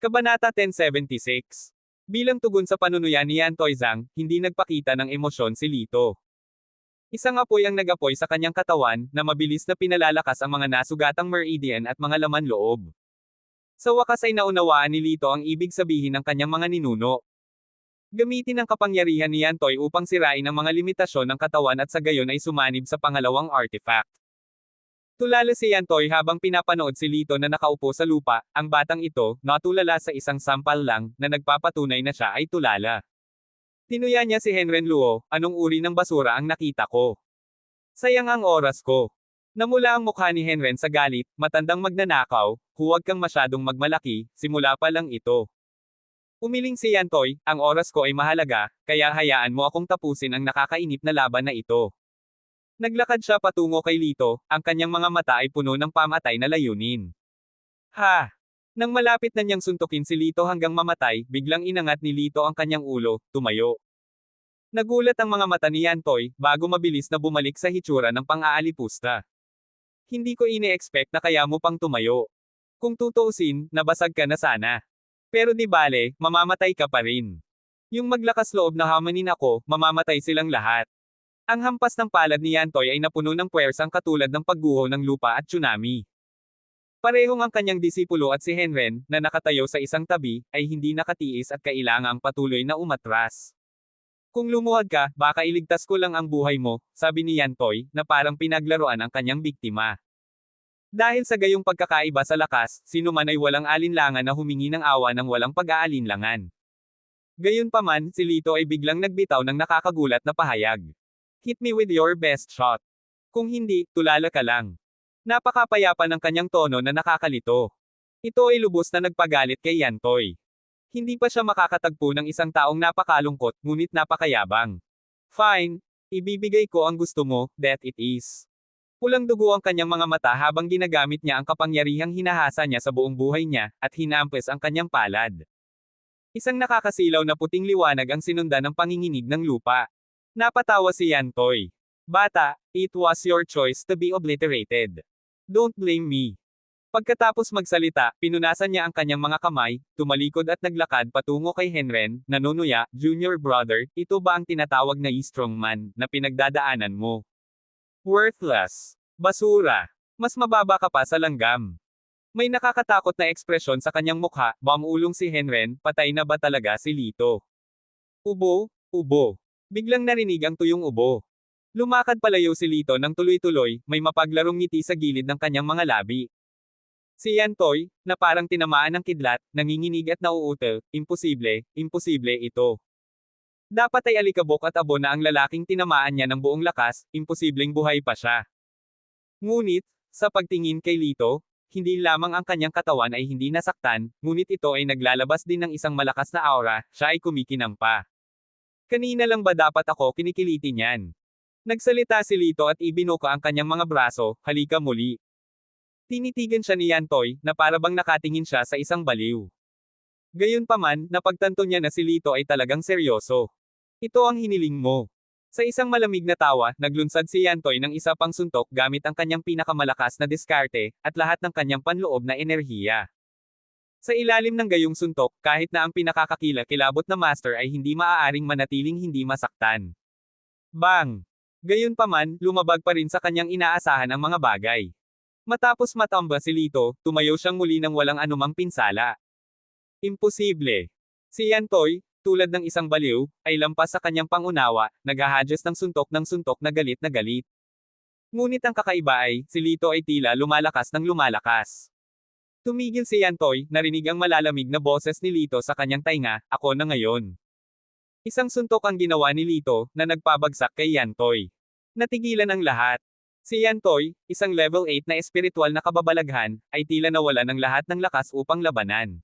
Kabanata 1076. Bilang tugon sa panunuyan ni Yan Toizang, hindi nagpakita ng emosyon si Lito. Isang apoy ang nag-apoy sa kanyang katawan, na mabilis na pinalalakas ang mga nasugatang meridian at mga laman loob. Sa wakas ay naunawaan ni Lito ang ibig sabihin ng kanyang mga ninuno. Gamitin ang kapangyarihan ni Yantoy upang sirain ang mga limitasyon ng katawan at sa gayon ay sumanib sa pangalawang artifact. Tulala si Yantoy habang pinapanood si Lito na nakaupo sa lupa, ang batang ito, natulala sa isang sampal lang, na nagpapatunay na siya ay tulala. Tinuya niya si Henren Luo, anong uri ng basura ang nakita ko? Sayang ang oras ko. Namula ang mukha ni Henren sa galit, matandang magnanakaw, huwag kang masyadong magmalaki, simula pa lang ito. Umiling si Yantoy, ang oras ko ay mahalaga, kaya hayaan mo akong tapusin ang nakakainip na laban na ito. Naglakad siya patungo kay Lito, ang kanyang mga mata ay puno ng pamatay na layunin. Ha! Nang malapit na niyang suntukin si Lito hanggang mamatay, biglang inangat ni Lito ang kanyang ulo, tumayo. Nagulat ang mga mata ni Yantoy, bago mabilis na bumalik sa hitsura ng pang-aalipusta. Hindi ko ine-expect na kaya mo pang tumayo. Kung tutuusin, nabasag ka na sana. Pero di bale, mamamatay ka pa rin. Yung maglakas loob na hamanin ako, mamamatay silang lahat. Ang hampas ng palad ni Yantoy ay napuno ng puwersang katulad ng pagguho ng lupa at tsunami. Parehong ang kanyang disipulo at si Henren, na nakatayo sa isang tabi, ay hindi nakatiis at kailangang patuloy na umatras. Kung lumuhad ka, baka iligtas ko lang ang buhay mo, sabi ni Yantoy, na parang pinaglaruan ang kanyang biktima. Dahil sa gayong pagkakaiba sa lakas, sino man ay walang alinlangan na humingi ng awa ng walang pag-aalinlangan. Gayunpaman, si Lito ay biglang nagbitaw ng nakakagulat na pahayag. Hit me with your best shot. Kung hindi, tulala ka lang. Napakapayapa ng kanyang tono na nakakalito. Ito ay lubos na nagpagalit kay Yantoy. Hindi pa siya makakatagpo ng isang taong napakalungkot, ngunit napakayabang. Fine, ibibigay ko ang gusto mo, that it is. Pulang dugo ang kanyang mga mata habang ginagamit niya ang kapangyarihang hinahasa niya sa buong buhay niya, at hinampes ang kanyang palad. Isang nakakasilaw na puting liwanag ang sinundan ng panginginig ng lupa. Napatawa si Yantoy. Bata, it was your choice to be obliterated. Don't blame me. Pagkatapos magsalita, pinunasan niya ang kanyang mga kamay, tumalikod at naglakad patungo kay Henren, nanunuya, Junior brother, ito ba ang tinatawag na strongman, na pinagdadaanan mo? Worthless. Basura. Mas mababa ka pa sa langgam. May nakakatakot na ekspresyon sa kanyang mukha, bamulong si Henren, patay na ba talaga si Lito? Ubo, ubo. Biglang narinig ang tuyong ubo. Lumakad palayo si Lito ng tuloy-tuloy, may mapaglarong ngiti sa gilid ng kanyang mga labi. Si Yantoy, na parang tinamaan ng kidlat, nanginginig at nauutal, imposible, imposible ito. Dapat ay alikabok at abo na ang lalaking tinamaan niya ng buong lakas, imposibleng buhay pa siya. Ngunit, sa pagtingin kay Lito, hindi lamang ang kanyang katawan ay hindi nasaktan, ngunit ito ay naglalabas din ng isang malakas na aura, siya ay kumikinang pa. Kanina lang ba dapat ako kinikiliti niyan? Nagsalita si Lito at ibinuka ang kanyang mga braso, halika muli. Tinitigan siya ni Yantoy, na parabang nakatingin siya sa isang baliw. Gayunpaman, napagtanto niya na si Lito ay talagang seryoso. Ito ang hiniling mo. Sa isang malamig na tawa, naglunsad si Yantoy ng isa pang suntok gamit ang kanyang pinakamalakas na diskarte, at lahat ng kanyang panloob na enerhiya. Sa ilalim ng gayong suntok, kahit na ang pinakakakilabot na master ay hindi maaaring manatiling hindi masaktan. Bang! Gayunpaman, lumabag pa rin sa kanyang inaasahan ang mga bagay. Matapos matamba si Lito, tumayo siyang muli ng walang anumang pinsala. Imposible. Si Yantoy, tulad ng isang baliw, ay lampas sa kanyang pangunawa, naghahadjust ng suntok na galit na galit. Ngunit ang kakaiba ay, si Lito ay tila lumalakas ng lumalakas. Tumigil si Yantoy, narinig ang malalamig na boses ni Lito sa kanyang tainga, ako na ngayon. Isang suntok ang ginawa ni Lito, na nagpabagsak kay Yantoy. Natigilan ang lahat. Si Yantoy, isang level 8 na espiritual na kababalaghan, ay tila nawala ng lahat ng lakas upang labanan.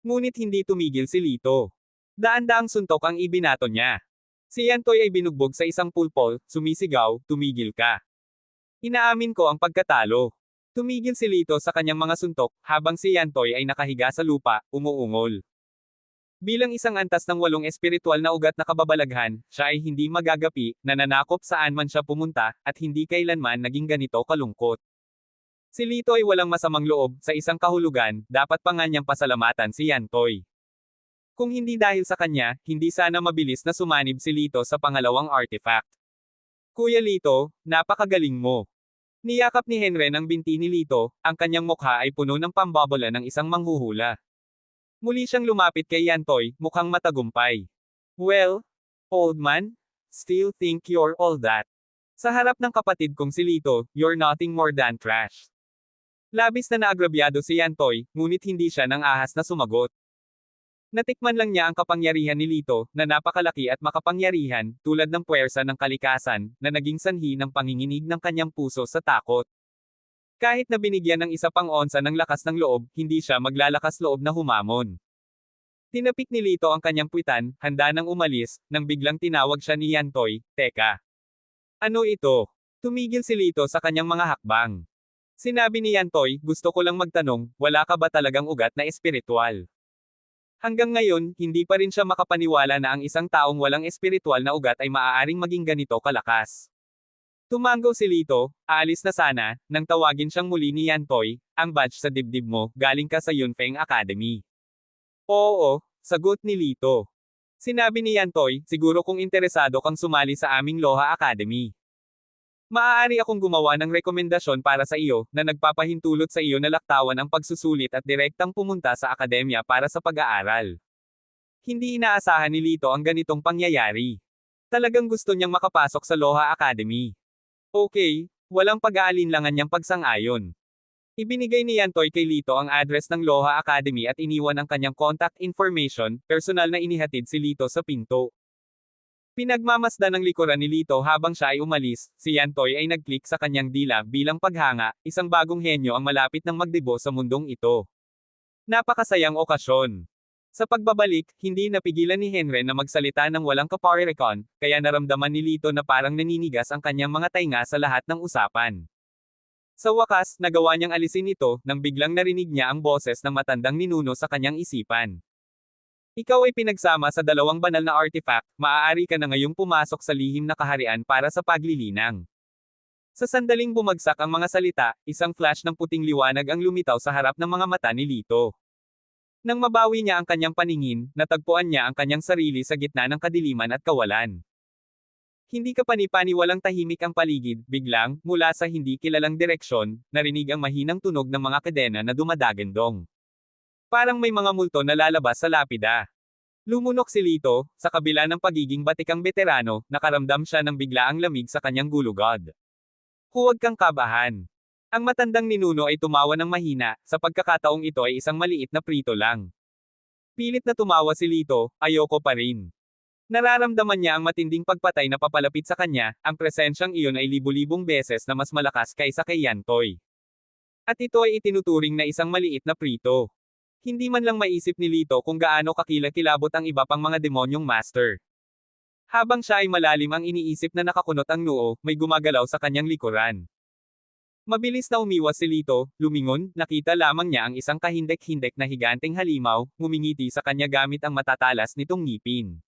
Ngunit hindi tumigil si Lito. Daan-daang suntok ang ibinato niya. Si Yantoy ay binugbog sa isang pulpol, sumisigaw, tumigil ka. Inaamin ko ang pagkatalo. Tumigil si Lito sa kanyang mga suntok, habang si Yantoy ay nakahiga sa lupa, umuungol. Bilang isang antas ng 8 espiritual na ugat na kababalaghan, siya ay hindi magagapi, nananakop saan man siya pumunta, at hindi kailanman naging ganito kalungkot. Si Lito ay walang masamang loob, sa isang kahulugan, dapat pa nga niyang pasalamatan si Yantoy. Kung hindi dahil sa kanya, hindi sana mabilis na sumanib si Lito sa pangalawang artifact. Kuya Lito, napakagaling mo. Niyakap ni Henren ang binti ni Lito, ang kanyang mukha ay puno ng pambobola ng isang manghuhula. Muli siyang lumapit kay Yantoy, mukhang matagumpay. Well, old man, still think you're all that. Sa harap ng kapatid kong si Lito, you're nothing more than trash. Labis na naagrabyado si Yantoy, ngunit hindi siya nang ahas na sumagot. Natikman lang niya ang kapangyarihan ni Lito, na napakalaki at makapangyarihan, tulad ng puwersa ng kalikasan, na naging sanhi ng panginginig ng kanyang puso sa takot. Kahit na binigyan ng isa pang onsa ng lakas ng loob, hindi siya maglalakas loob na humamon. Tinapik ni Lito ang kanyang puwitan, handa nang umalis, nang biglang tinawag siya ni Yantoy, "Teka. Ano ito?" Tumigil si Lito sa kanyang mga hakbang. Sinabi ni Yantoy, "Gusto ko lang magtanong, wala ka ba talagang ugat na espiritual?" Hanggang ngayon, hindi pa rin siya makapaniwala na ang isang taong walang espiritual na ugat ay maaaring maging ganito kalakas. Tumango si Lito, aalis na sana, nang tawagin siyang muli ni Yantoy, "Ang badge sa dibdib mo, galing ka sa Yunfeng Academy." "Oo," sagot ni Lito. Sinabi ni Yantoy, "Siguro kung interesado kang sumali sa aming Loha Academy. Maaari akong gumawa ng rekomendasyon para sa iyo, na nagpapahintulot sa iyo na laktawan ang pagsusulit at direktang pumunta sa akademya para sa pag-aaral." Hindi inaasahan ni Lito ang ganitong pangyayari. Talagang gusto niyang makapasok sa Loha Academy. Okay, walang pag-aalinlangan niyang pagsang-ayon. Ibinigay ni Yantoy kay Lito ang address ng Loha Academy at iniwan ang kanyang contact information, personal na inihatid si Lito sa pinto. Pinagmamasdan ng likuran ni Lito habang siya ay umalis, si Yantoy ay nag-click sa kanyang dila bilang paghanga, isang bagong henyo ang malapit ng magdebo sa mundong ito. Napakasayang okasyon. Sa pagbabalik, hindi napigilan ni Henren na magsalita ng walang kaparerekon, kaya naramdaman ni Lito na parang naninigas ang kanyang mga tainga sa lahat ng usapan. Sa wakas, nagawa niyang alisin ito, nang biglang narinig niya ang boses ng matandang ninuno sa kanyang isipan. "Ikaw ay pinagsama sa dalawang banal na artifact, maaari ka na ngayong pumasok sa lihim na kaharian para sa paglilinang." Sa sandaling bumagsak ang mga salita, isang flash ng puting liwanag ang lumitaw sa harap ng mga mata ni Lito. Nang mabawi niya ang kanyang paningin, natagpuan niya ang kanyang sarili sa gitna ng kadiliman at kawalan. Hindi kapani-paniwalang tahimik ang paligid, biglang, mula sa hindi kilalang direksyon, narinig ang mahinang tunog ng mga kadena na dumadagandong. Parang may mga multo na lalabas sa lapida. Lumunok si Lito, sa kabila ng pagiging batikang veterano, nakaramdam siya ng biglaang lamig sa kanyang gulugod. "Huwag kang kabahan." Ang matandang ninuno ay tumawa ng mahina, sa pagkakataong ito ay isang maliit na prito lang. Pilit na tumawa si Lito, "Ayoko pa rin." Nararamdaman niya ang matinding pagpatay na papalapit sa kanya, ang presensyang iyon ay libu-libong beses na mas malakas kaysa kay Yantoy. At ito ay itinuturing na isang maliit na prito. Hindi man lang maisip ni Lito kung gaano kakilakilabot ang iba pang mga demonyong master. Habang siya ay malalim ang iniisip na nakakunot ang noo, may gumagalaw sa kanyang likuran. Mabilis na umiwas si Lito, lumingon, nakita lamang niya ang isang kahindek-hindek na higanteng halimaw, ngumingiti sa kanya gamit ang matatalas nitong ngipin.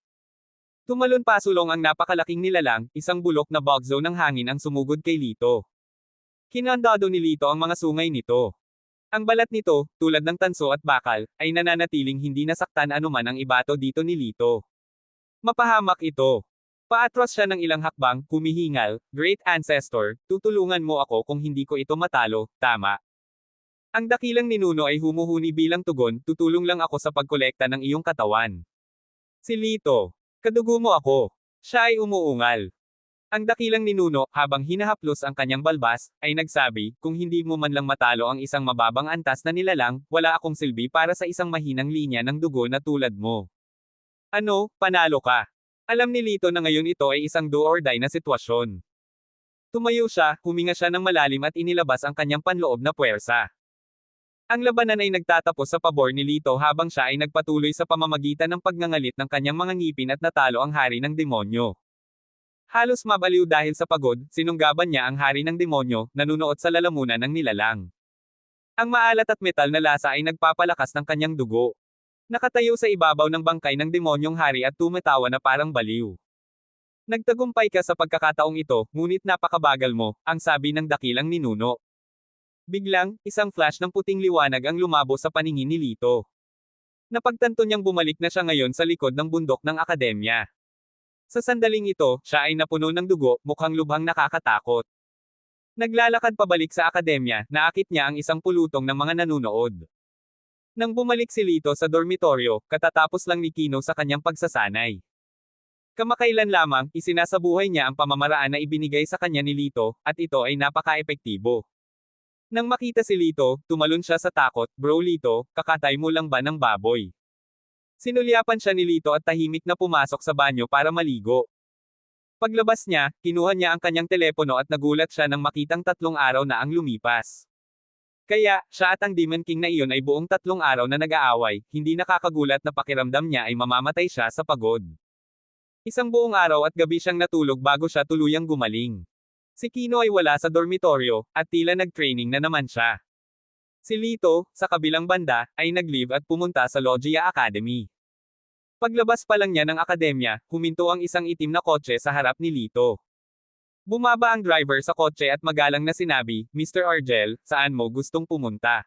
Tumalon pasulong ang napakalaking nilalang, isang bulok na bugzo ng hangin ang sumugod kay Lito. Kinandado ni Lito ang mga sungay nito. Ang balat nito, tulad ng tanso at bakal, ay nananatiling hindi nasaktan anuman ang ibato dito ni Lito. Mapahamak ito. Paatras siya ng ilang hakbang, humihingal, "Great Ancestor, tutulungan mo ako kung hindi ko ito matalo, tama?" Ang dakilang ninuno ay humuhuni bilang tugon, "Tutulong lang ako sa pagkolekta ng iyong katawan." Si Lito, "Kadugo mo ako." Siya ay umuungal. Ang dakilang ninuno, habang hinahaplos ang kanyang balbas, ay nagsabi, "Kung hindi mo man lang matalo ang isang mababang antas na nilalang, wala akong silbi para sa isang mahinang linya ng dugo na tulad mo." "Ano, panalo ka?" Alam ni Lito na ngayon ito ay isang do or die na sitwasyon. Tumayo siya, huminga siya ng malalim at inilabas ang kanyang panloob na puwersa. Ang labanan ay nagtatapos sa pabor ni Lito habang siya ay nagpatuloy sa pamamagitan ng pagngangalit ng kanyang mga ngipin at natalo ang hari ng demonyo. Halos mabaliw dahil sa pagod, sinunggaban niya ang hari ng demonyo, nanunuot sa lalamunan ng nilalang. Ang maalat at metal na lasa ay nagpapalakas ng kanyang dugo. Nakatayo sa ibabaw ng bangkay ng demonyong hari at tumatawa na parang baliw. "Nagtagumpay ka sa pagkakataong ito, ngunit napakabagal mo," ang sabi ng dakilang ninuno. Biglang, isang flash ng puting liwanag ang lumabo sa paningin ni Lito. Napagtanto niyang bumalik na siya ngayon sa likod ng bundok ng akademya. Sa sandaling ito, siya ay napuno ng dugo, mukhang lubhang nakakatakot. Naglalakad pabalik sa akademya, naakit niya ang isang pulutong ng mga nanunood. Nang bumalik si Lito sa dormitoryo, katatapos lang ni Kino sa kanyang pagsasanay. Kamakailan lamang, isinasabuhay niya ang pamamaraan na ibinigay sa kanya ni Lito, at ito ay napaka-epektibo. Nang makita si Lito, tumalon siya sa takot, "Bro Lito, kakatay mo lang ba ng baboy?" Sinulyapan siya ni Lito at tahimik na pumasok sa banyo para maligo. Paglabas niya, kinuha niya ang kanyang telepono at nagulat siya nang makitang 3 araw na ang lumipas. Kaya, siya at ang Demon King na iyon ay buong 3 araw na nag-aaway, hindi nakakagulat na pakiramdam niya ay mamamatay siya sa pagod. Isang buong araw at gabi siyang natulog bago siya tuluyang gumaling. Si Kino ay wala sa dormitoryo, at tila nag-training na naman siya. Si Lito, sa kabilang banda, ay nag-leave at pumunta sa Logia Academy. Paglabas pa lang niya ng akademya, huminto ang isang itim na kotse sa harap ni Lito. Bumaba ang driver sa kotse at magalang na sinabi, "Mr. Argel, saan mo gustong pumunta?"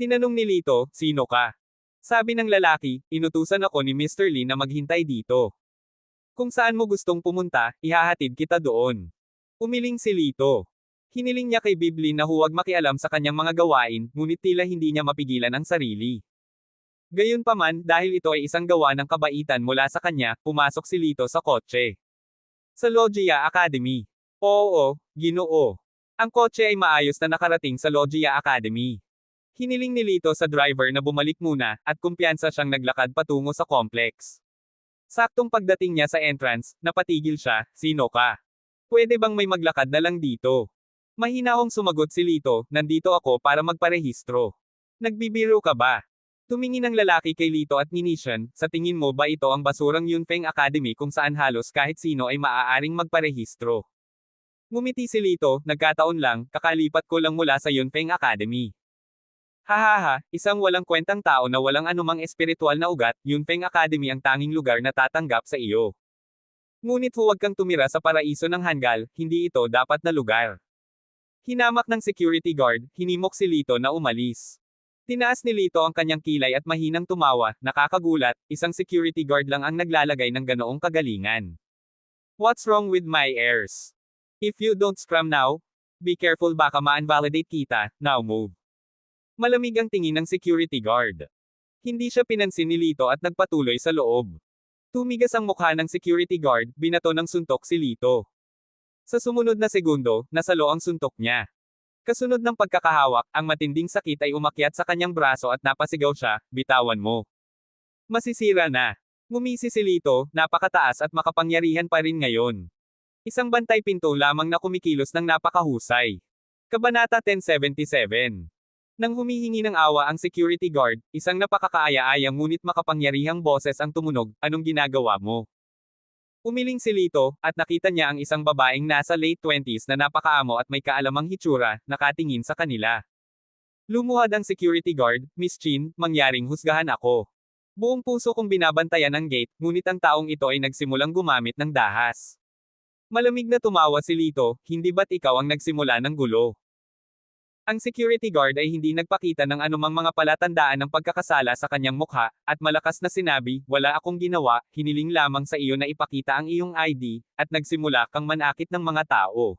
Tinanong ni Lito, "Sino ka?" Sabi ng lalaki, "Inutusan ako ni Mr. Lee na maghintay dito. Kung saan mo gustong pumunta, ihahatid kita doon." Umiling si Lito. Hiniling niya kay Bibli na huwag makialam sa kanyang mga gawain, ngunit tila hindi niya mapigilan ang sarili. Gayunpaman, dahil ito ay isang gawa ng kabaitan mula sa kanya, pumasok si Lito sa kotse. Sa Logia Academy. Oo, Ginoo. Ang kotse ay maayos na nakarating sa Logia Academy. Hiniling ni Lito sa driver na bumalik muna, at kumpiyansa siyang naglakad patungo sa complex. Saktong pagdating niya sa entrance, napatigil siya, "Sino ka? Pwede bang may maglakad na lang dito?" Mahinahong sumagot si Lito, "Nandito ako para magparehistro." "Nagbibiro ka ba?" Tumingin ang lalaki kay Lito at nginisyan, "Sa tingin mo ba ito ang basurang Yunfeng Academy kung saan halos kahit sino ay maaaring magparehistro?" Ngumiti si Lito, "Nagkataon lang, kakalipat ko lang mula sa Yunfeng Academy." "Hahaha, isang walang kwentang tao na walang anumang espiritual na ugat, Yunfeng Academy ang tanging lugar na tatanggap sa iyo. Ngunit huwag kang tumira sa paraiso ng Hangul, hindi ito dapat na lugar." Hinamak ng security guard, hinimok si Lito na umalis. Tinaas ni Lito ang kanyang kilay at mahinang tumawa, nakakagulat, isang security guard lang ang naglalagay ng ganoong kagalingan. "What's wrong with my ears? If you don't scram now, be careful baka ma-invalidate kita, now move." Malamig ang tingin ng security guard. Hindi siya pinansin ni Lito at nagpatuloy sa loob. Tumigas ang mukha ng security guard, binato ng suntok si Lito. Sa sumunod na segundo, nasalo ang suntok niya. Kasunod ng pagkakahawak, ang matinding sakit ay umakyat sa kanyang braso at napasigaw siya, "Bitawan mo. Masisira na." Ngumisi si Lito, napakataas at makapangyarihan pa rin ngayon. Isang bantay pinto lamang na kumikilos ng napakahusay. Kabanata 1077. Nang humihingi ng awa ang security guard, isang napakakaaya-ayang ngunit makapangyarihang boses ang tumunog, "Anong ginagawa mo?" Umiling si Lito, at nakita niya ang isang babaeng nasa late 20s na napakaamo at may kaalamang hitsura, nakatingin sa kanila. Lumuhad ang security guard, "Miss Chin, mangyaring husgahan ako. Buong puso kong binabantayan ang gate, ngunit ang taong ito ay nagsimulang gumamit ng dahas." Malamig na tumawa si Lito, "Hindi ba't ikaw ang nagsimula ng gulo?" Ang security guard ay hindi nagpakita ng anumang mga palatandaan ng pagkakasala sa kanyang mukha, at malakas na sinabi, "Wala akong ginawa, hiniling lamang sa iyo na ipakita ang iyong ID, at nagsimula kang manakit ng mga tao.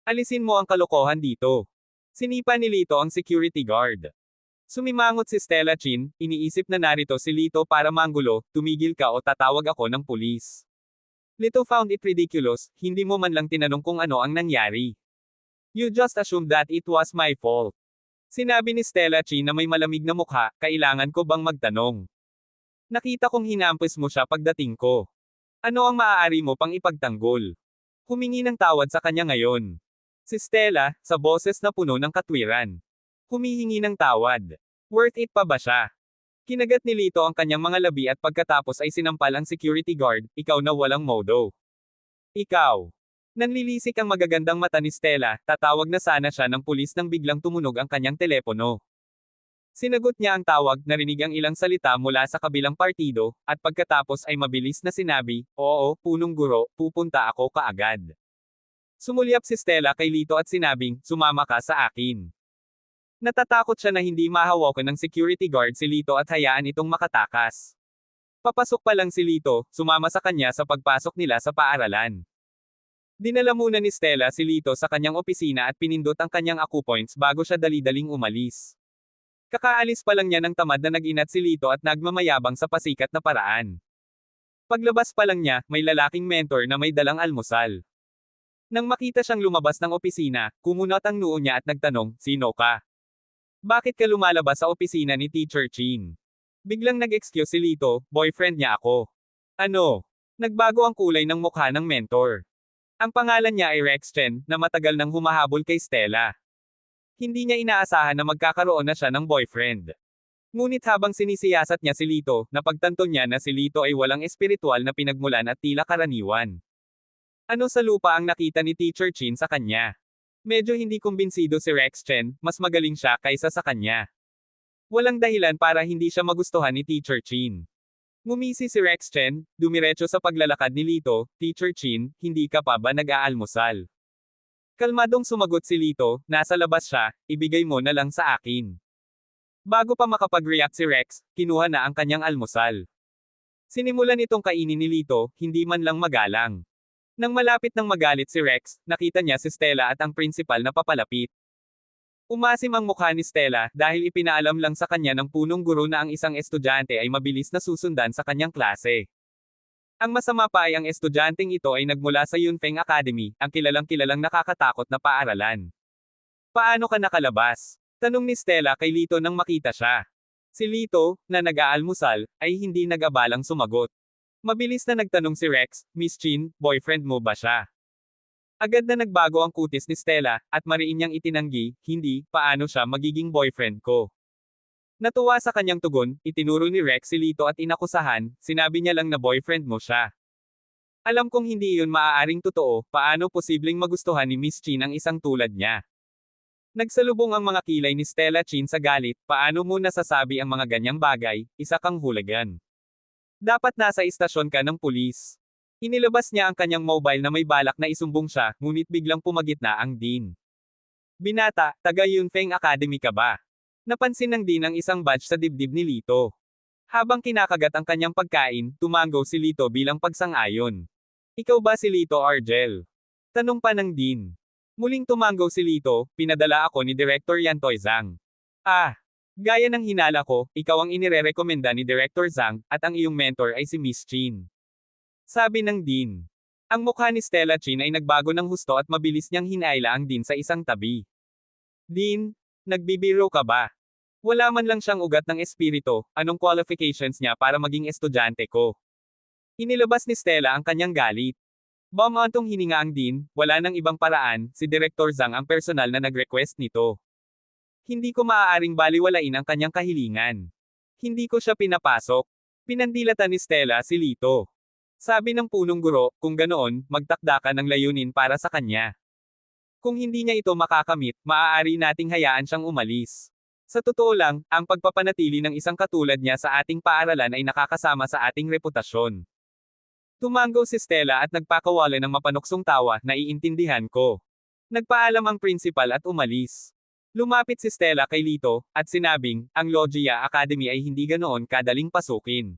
Alisin mo ang kalokohan dito." Sinipa ni Lito ang security guard. Sumimangot si Stella Chin, iniisip na narito si Lito para manggulo, "Tumigil ka o tatawag ako ng pulis." Lito found it ridiculous, "Hindi mo man lang tinanong kung ano ang nangyari. You just assumed that it was my fault." Sinabi ni Stella Chi na may malamig na mukha, "Kailangan ko bang magtanong? Nakita kong hinampis mo siya pagdating ko. Ano ang maaari mo pang ipagtanggol?" Humingi ng tawad sa kanya ngayon. Si Stella, sa boses na puno ng katwiran. Humihingi ng tawad. Worth it pa ba siya? Kinagat ni Lito ang kanyang mga labi at pagkatapos ay sinampal ang security guard, "Ikaw na walang modo. Ikaw." Nanlilisik ang magagandang mata ni Stella, tatawag na sana siya ng pulis nang biglang tumunog ang kanyang telepono. Sinagot niya ang tawag, narinig ang ilang salita mula sa kabilang partido, at pagkatapos ay mabilis na sinabi, "Oo, punong guro, pupunta ako kaagad." Sumulyap si Stella kay Lito at sinabing, "Sumama ka sa akin." Natatakot siya na hindi mahawakan ng security guard si Lito at hayaan itong makatakas. Papasok pa lang si Lito, sumama sa kanya sa pagpasok nila sa paaralan. Dinala muna ni Stella si Lito sa kanyang opisina at pinindot ang kanyang acupoints bago siya dali-daling umalis. Kakaalis pa lang niya ng tamad na nag-inat si Lito at nagmamayabang sa pasikat na paraan. Paglabas pa lang niya, may lalaking mentor na may dalang almusal. Nang makita siyang lumabas ng opisina, kumunot ang noo niya at nagtanong, "Sino ka? Bakit ka lumalabas sa opisina ni Teacher Chin?" Biglang nag-excuse si Lito, "Boyfriend niya ako." Ano? Nagbago ang kulay ng mukha ng mentor. Ang pangalan niya ay Rex Chen, na matagal nang humahabol kay Stella. Hindi niya inaasahan na magkakaroon na siya ng boyfriend. Ngunit habang sinisiyasat niya si Lito, napagtanto niya na si Lito ay walang espiritual na pinagmulan at tila karaniwan. Ano sa lupa ang nakita ni Teacher Chin sa kanya? Medyo hindi kumbinsido si Rex Chen, mas magaling siya kaysa sa kanya. Walang dahilan para hindi siya magustuhan ni Teacher Chin. Ngumisi si Rex Chen, dumiretso sa paglalakad ni Lito, "Teacher Chin, hindi ka pa ba nag-aalmusal?" Kalmadong sumagot si Lito, "Nasa labas siya, ibigay mo na lang sa akin." Bago pa makapag-react si Rex, kinuha na ang kanyang almusal. Sinimulan itong kainin ni Lito, hindi man lang magalang. Nang malapit nang magalit si Rex, nakita niya si Stella at ang principal na papalapit. Umasim ang mukha ni Stella dahil ipinaalam lang sa kanya ng punong guro na ang isang estudyante ay mabilis na susundan sa kanyang klase. Ang masama pa ay ang estudyanteng ito ay nagmula sa Yunfeng Academy, ang kilalang-kilalang nakakatakot na paaralan. "Paano ka nakalabas?" tanong ni Stella kay Lito nang makita siya. Si Lito, na nag-aalmusal, ay hindi nag-abalang sumagot. Mabilis na nagtanong si Rex, "Miss Chin, boyfriend mo ba siya?" Agad na nagbago ang kutis ni Stella, at mariin niyang itinanggi, "Hindi, paano siya magiging boyfriend ko?" Natuwa sa kanyang tugon, itinuro ni Rex si Lito at inakusahan, "Sinabi niya lang na boyfriend mo siya. Alam kong hindi iyon maaaring totoo, paano posibleng magustuhan ni Miss Chin ang isang tulad niya?" Nagsalubong ang mga kilay ni Stella Chin sa galit, "Paano mo nasasabi ang mga ganyang bagay, isa kang hooligan. Dapat nasa istasyon ka ng pulis." Inilabas niya ang kanyang mobile na may balak na isumbong siya, ngunit biglang pumagitna ang dean. "Binata, taga Yunfeng Academy ka ba?" Napansin ng dean ang isang badge sa dibdib ni Lito. Habang kinakagat ang kanyang pagkain, tumango si Lito bilang pagsang-ayon. "Ikaw ba si Lito Argel?" tanong pa ng dean. Muling tumango si Lito, "Pinadala ako ni Director Yantoy Zhang." "Ah! Gaya ng hinala ko, ikaw ang inirerekomenda ni Director Zhang, at ang iyong mentor ay si Miss Chin," sabi ng dean. Ang mukha ni Stella Chin ay nagbago ng husto at mabilis niyang hinaila ang dean sa isang tabi. "Dean, nagbibiro ka ba? Wala man lang siyang ugat ng espiritu, anong qualifications niya para maging estudyante ko?" Inilabas ni Stella ang kanyang galit. Bumantong hininga ang dean, "Wala nang ibang paraan, si Director Zhang ang personal na nag-request nito. Hindi ko maaaring baliwalain ang kanyang kahilingan. Hindi ko siya pinapasok." Pinandilatan ni Stella si Lito. Sabi ng punong guro, "Kung ganoon, magtakda ka ng layunin para sa kanya. Kung hindi niya ito makakamit, maaari nating hayaan siyang umalis. Sa totoo lang, ang pagpapanatili ng isang katulad niya sa ating paaralan ay nakakasama sa ating reputasyon." Tumango si Stella at nagpakawala ng mapanuksong tawa, "Naiintindihan ko." Nagpaalam ang principal at umalis. Lumapit si Stella kay Lito, at sinabing, "Ang Logia Academy ay hindi ganoon kadaling pasukin.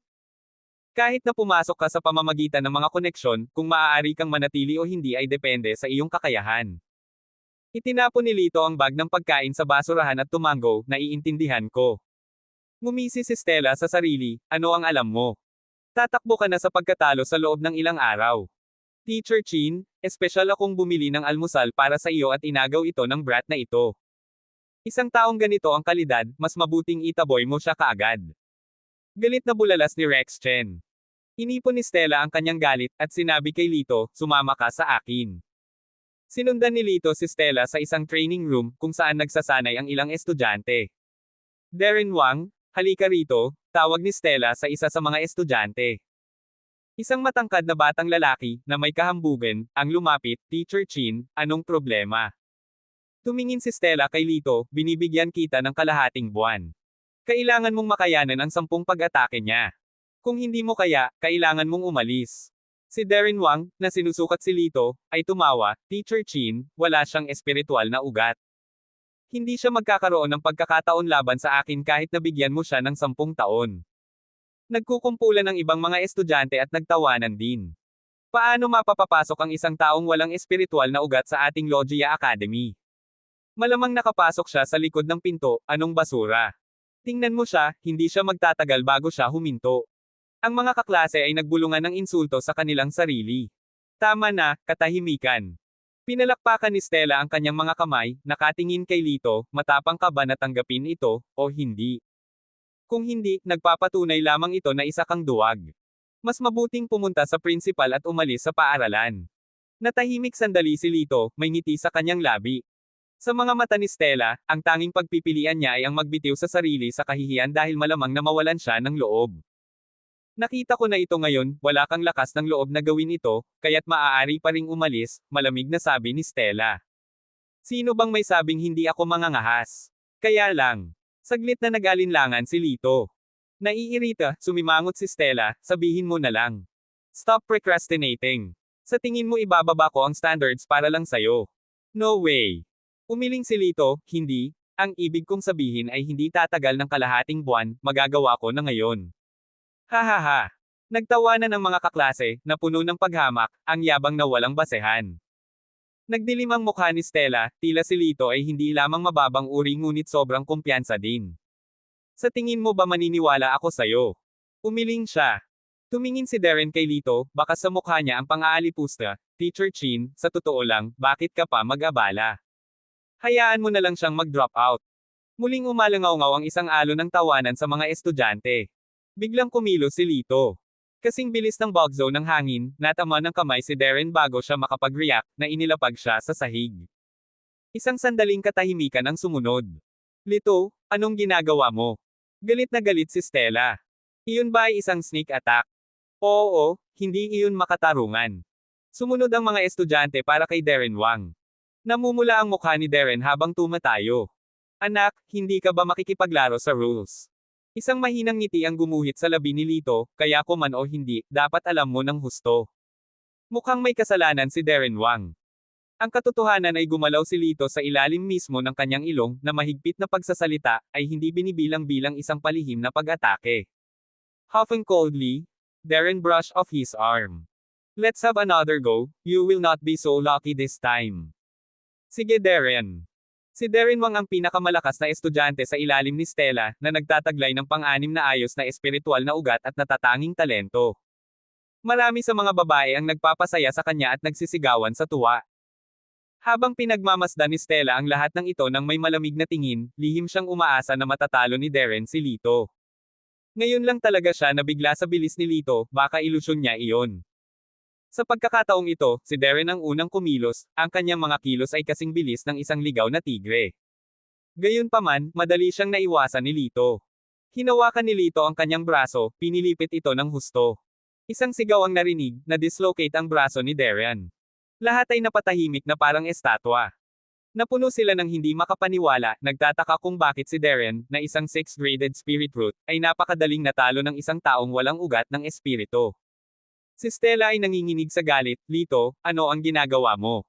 Kahit na pumasok ka sa pamamagitan ng mga koneksyon, kung maaari kang manatili o hindi ay depende sa iyong kakayahan." Itinapon ni Lito ang bag ng pagkain sa basurahan at tumango, "Naiintindihan ko." Ngumisi si Stella sa sarili, "Ano ang alam mo? Tatakbo ka na sa pagkatalo sa loob ng ilang araw. Teacher Chin, espesyal akong bumili ng almusal para sa iyo at inagaw ito ng brat na ito. Isang taong ganito ang kalidad, mas mabuting itaboy mo siya kaagad." Galit na bulalas ni Rex Chen. Inipon ni Stella ang kanyang galit, at sinabi kay Lito, "Sumama ka sa akin." Sinundan ni Lito si Stella sa isang training room, kung saan nagsasanay ang ilang estudyante. "Darren Wang, halika rito," tawag ni Stella sa isa sa mga estudyante. Isang matangkad na batang lalaki, na may kahambugan, ang lumapit, "Teacher Chin, anong problema?" Tumingin si Stella kay Lito, "Binibigyan kita ng kalahating buwan. Kailangan mong makayanan ang 10 pag-atake niya. Kung hindi mo kaya, kailangan mong umalis." Si Darren Wang, na sinusukat si Lito, ay tumawa, "Teacher Chin, wala siyang espiritual na ugat. Hindi siya magkakaroon ng pagkakataon laban sa akin kahit nabigyan mo siya ng 10 taon. Nagkukumpulan ng ibang mga estudyante at nagtawanan din. Paano mapapapasok ang isang taong walang espiritual na ugat sa ating Logia Academy? Malamang nakapasok siya sa likod ng pinto, anong basura. Tingnan mo siya, hindi siya magtatagal bago siya huminto. Ang mga kaklase ay nagbulungan ng insulto sa kanilang sarili. Tama na, katahimikan. Pinalakpakan ni Stella ang kanyang mga kamay, nakatingin kay Lito, matapang ka ba na tanggapin ito, o hindi? Kung hindi, nagpapatunay lamang ito na isa kang duwag. Mas mabuting pumunta sa principal at umalis sa paaralan. Natahimik sandali si Lito, may ngiti sa kanyang labi. Sa mga mata ni Stella, ang tanging pagpipilian niya ay ang magbitiw sa sarili sa kahihiyan dahil malamang na mawalan siya ng loob. Nakita ko na ito ngayon, wala kang lakas ng loob na gawin ito, kaya't maaari pa ring umalis, malamig na sabi ni Stella. Sino bang may sabing hindi ako mangangahas? Kaya lang. Saglit na nag-alinlangan si Lito. Naiirita, sumimangot si Stella, sabihin mo na lang. Stop procrastinating. Sa tingin mo ibababa ko ang standards para lang sayo. No way. Umiling si Lito, hindi. Ang ibig kong sabihin ay hindi tatagal ng kalahating buwan, magagawa ko na ngayon. Hahaha. Nagtawanan ng mga kaklase, na puno ng paghamak, ang yabang na walang basehan. Nagdilim ang mukha ni Stella, tila si Lito ay hindi lamang mababang uri ngunit sobrang kumpiyansa din. Sa tingin mo ba maniniwala ako sayo? Umiling siya. Tumingin si Darren kay Lito, baka sa mukha niya ang pang-aalipusta, Teacher Chin, sa totoo lang, bakit ka pa mag-abala? Hayaan mo na lang siyang mag-drop out. Muling umalangaw-ngaw ang isang alon ng tawanan sa mga estudyante. Biglang kumilos si Lito. Kasing bilis ng bugzo ng hangin, natama ng kamay si Darren bago siya makapag-react, na inilapag siya sa sahig. Isang sandaling katahimikan ang sumunod. Lito, anong ginagawa mo? Galit na galit si Stella. Iyon ba ay isang sneak attack? Oo, hindi iyon makatarungan. Sumunod ang mga estudyante para kay Darren Wang. Namumula ang mukha ni Darren habang tumatayo. Anak, hindi ka ba makikipaglaro sa rules? Isang mahinang ngiti ang gumuhit sa labi ni Lito, kaya ko man o hindi, dapat alam mo ng husto. Mukhang may kasalanan si Darren Wang. Ang katotohanan ay gumalaw si Lito sa ilalim mismo ng kanyang ilong, na mahigpit na pagsasalita, ay hindi binibilang-bilang isang palihim na pag-atake. Huffing coldly, Darren brushed off his arm. Let's have another go, you will not be so lucky this time. Sige Darren. Si Darren Wang ang pinakamalakas na estudyante sa ilalim ni Stella, na nagtataglay ng pang-anim na ayos na espiritual na ugat at natatanging talento. Marami sa mga babae ang nagpapasaya sa kanya at nagsisigawan sa tuwa. Habang pinagmamasdan ni Stella ang lahat ng ito nang may malamig na tingin, lihim siyang umaasa na matatalo ni Darren si Lito. Ngayon lang talaga siya nabigla sa bilis ni Lito, baka ilusyon niya iyon. Sa pagkakataong ito, si Darren ang unang kumilos, ang kanyang mga kilos ay kasing bilis ng isang ligaw na tigre. Gayunpaman, madali siyang naiwasan ni Lito. Hinawakan ni Lito ang kanyang braso, pinilipit ito ng husto. Isang sigaw ang narinig, na-dislocate ang braso ni Darren. Lahat ay napatahimik na parang estatwa. Napuno sila ng hindi makapaniwala, nagtataka kung bakit si Darren, na isang 6th graded spirit root, ay napakadaling natalo ng isang taong walang ugat ng espiritu. Si Stella ay nanginginig sa galit, Lito, ano ang ginagawa mo?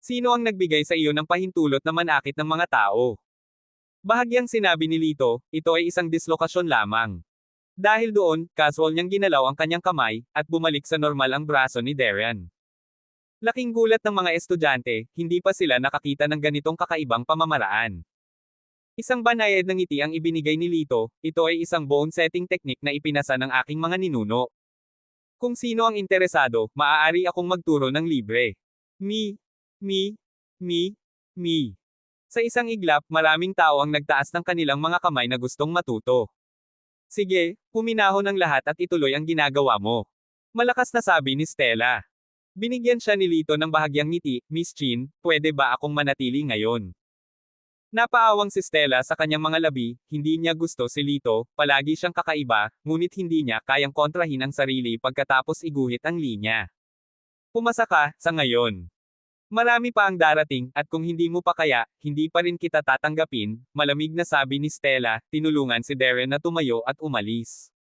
Sino ang nagbigay sa iyo ng pahintulot na manakit ng mga tao? Bahagyang sinabi ni Lito, ito ay isang dislokasyon lamang. Dahil doon, casual niyang ginalaw ang kanyang kamay, at bumalik sa normal ang braso ni Darren. Laking gulat ng mga estudyante, hindi pa sila nakakita ng ganitong kakaibang pamamaraan. Isang banayad ng ngiti ang ibinigay ni Lito, ito ay isang bone setting technique na ipinasa ng aking mga ninuno. Kung sino ang interesado, maaari akong magturo ng libre. Me. Sa isang iglap, maraming tao ang nagtaas ng kanilang mga kamay na gustong matuto. Sige, huminahon ang lahat at ituloy ang ginagawa mo. Malakas na sabi ni Stella. Binigyan siya ni Lito ng bahagyang ngiti, Miss Chin, pwede ba akong manatili ngayon? Napaawang si Stella sa kanyang mga labi, hindi niya gusto si Lito, palagi siyang kakaiba, ngunit hindi niya kayang kontrahin ang sarili pagkatapos iguhit ang linya. Pumasa ka, sa ngayon. Marami pa ang darating, at kung hindi mo pa kaya, hindi pa rin kita tatanggapin, malamig na sabi ni Stella, tinulungan si Darren na tumayo at umalis.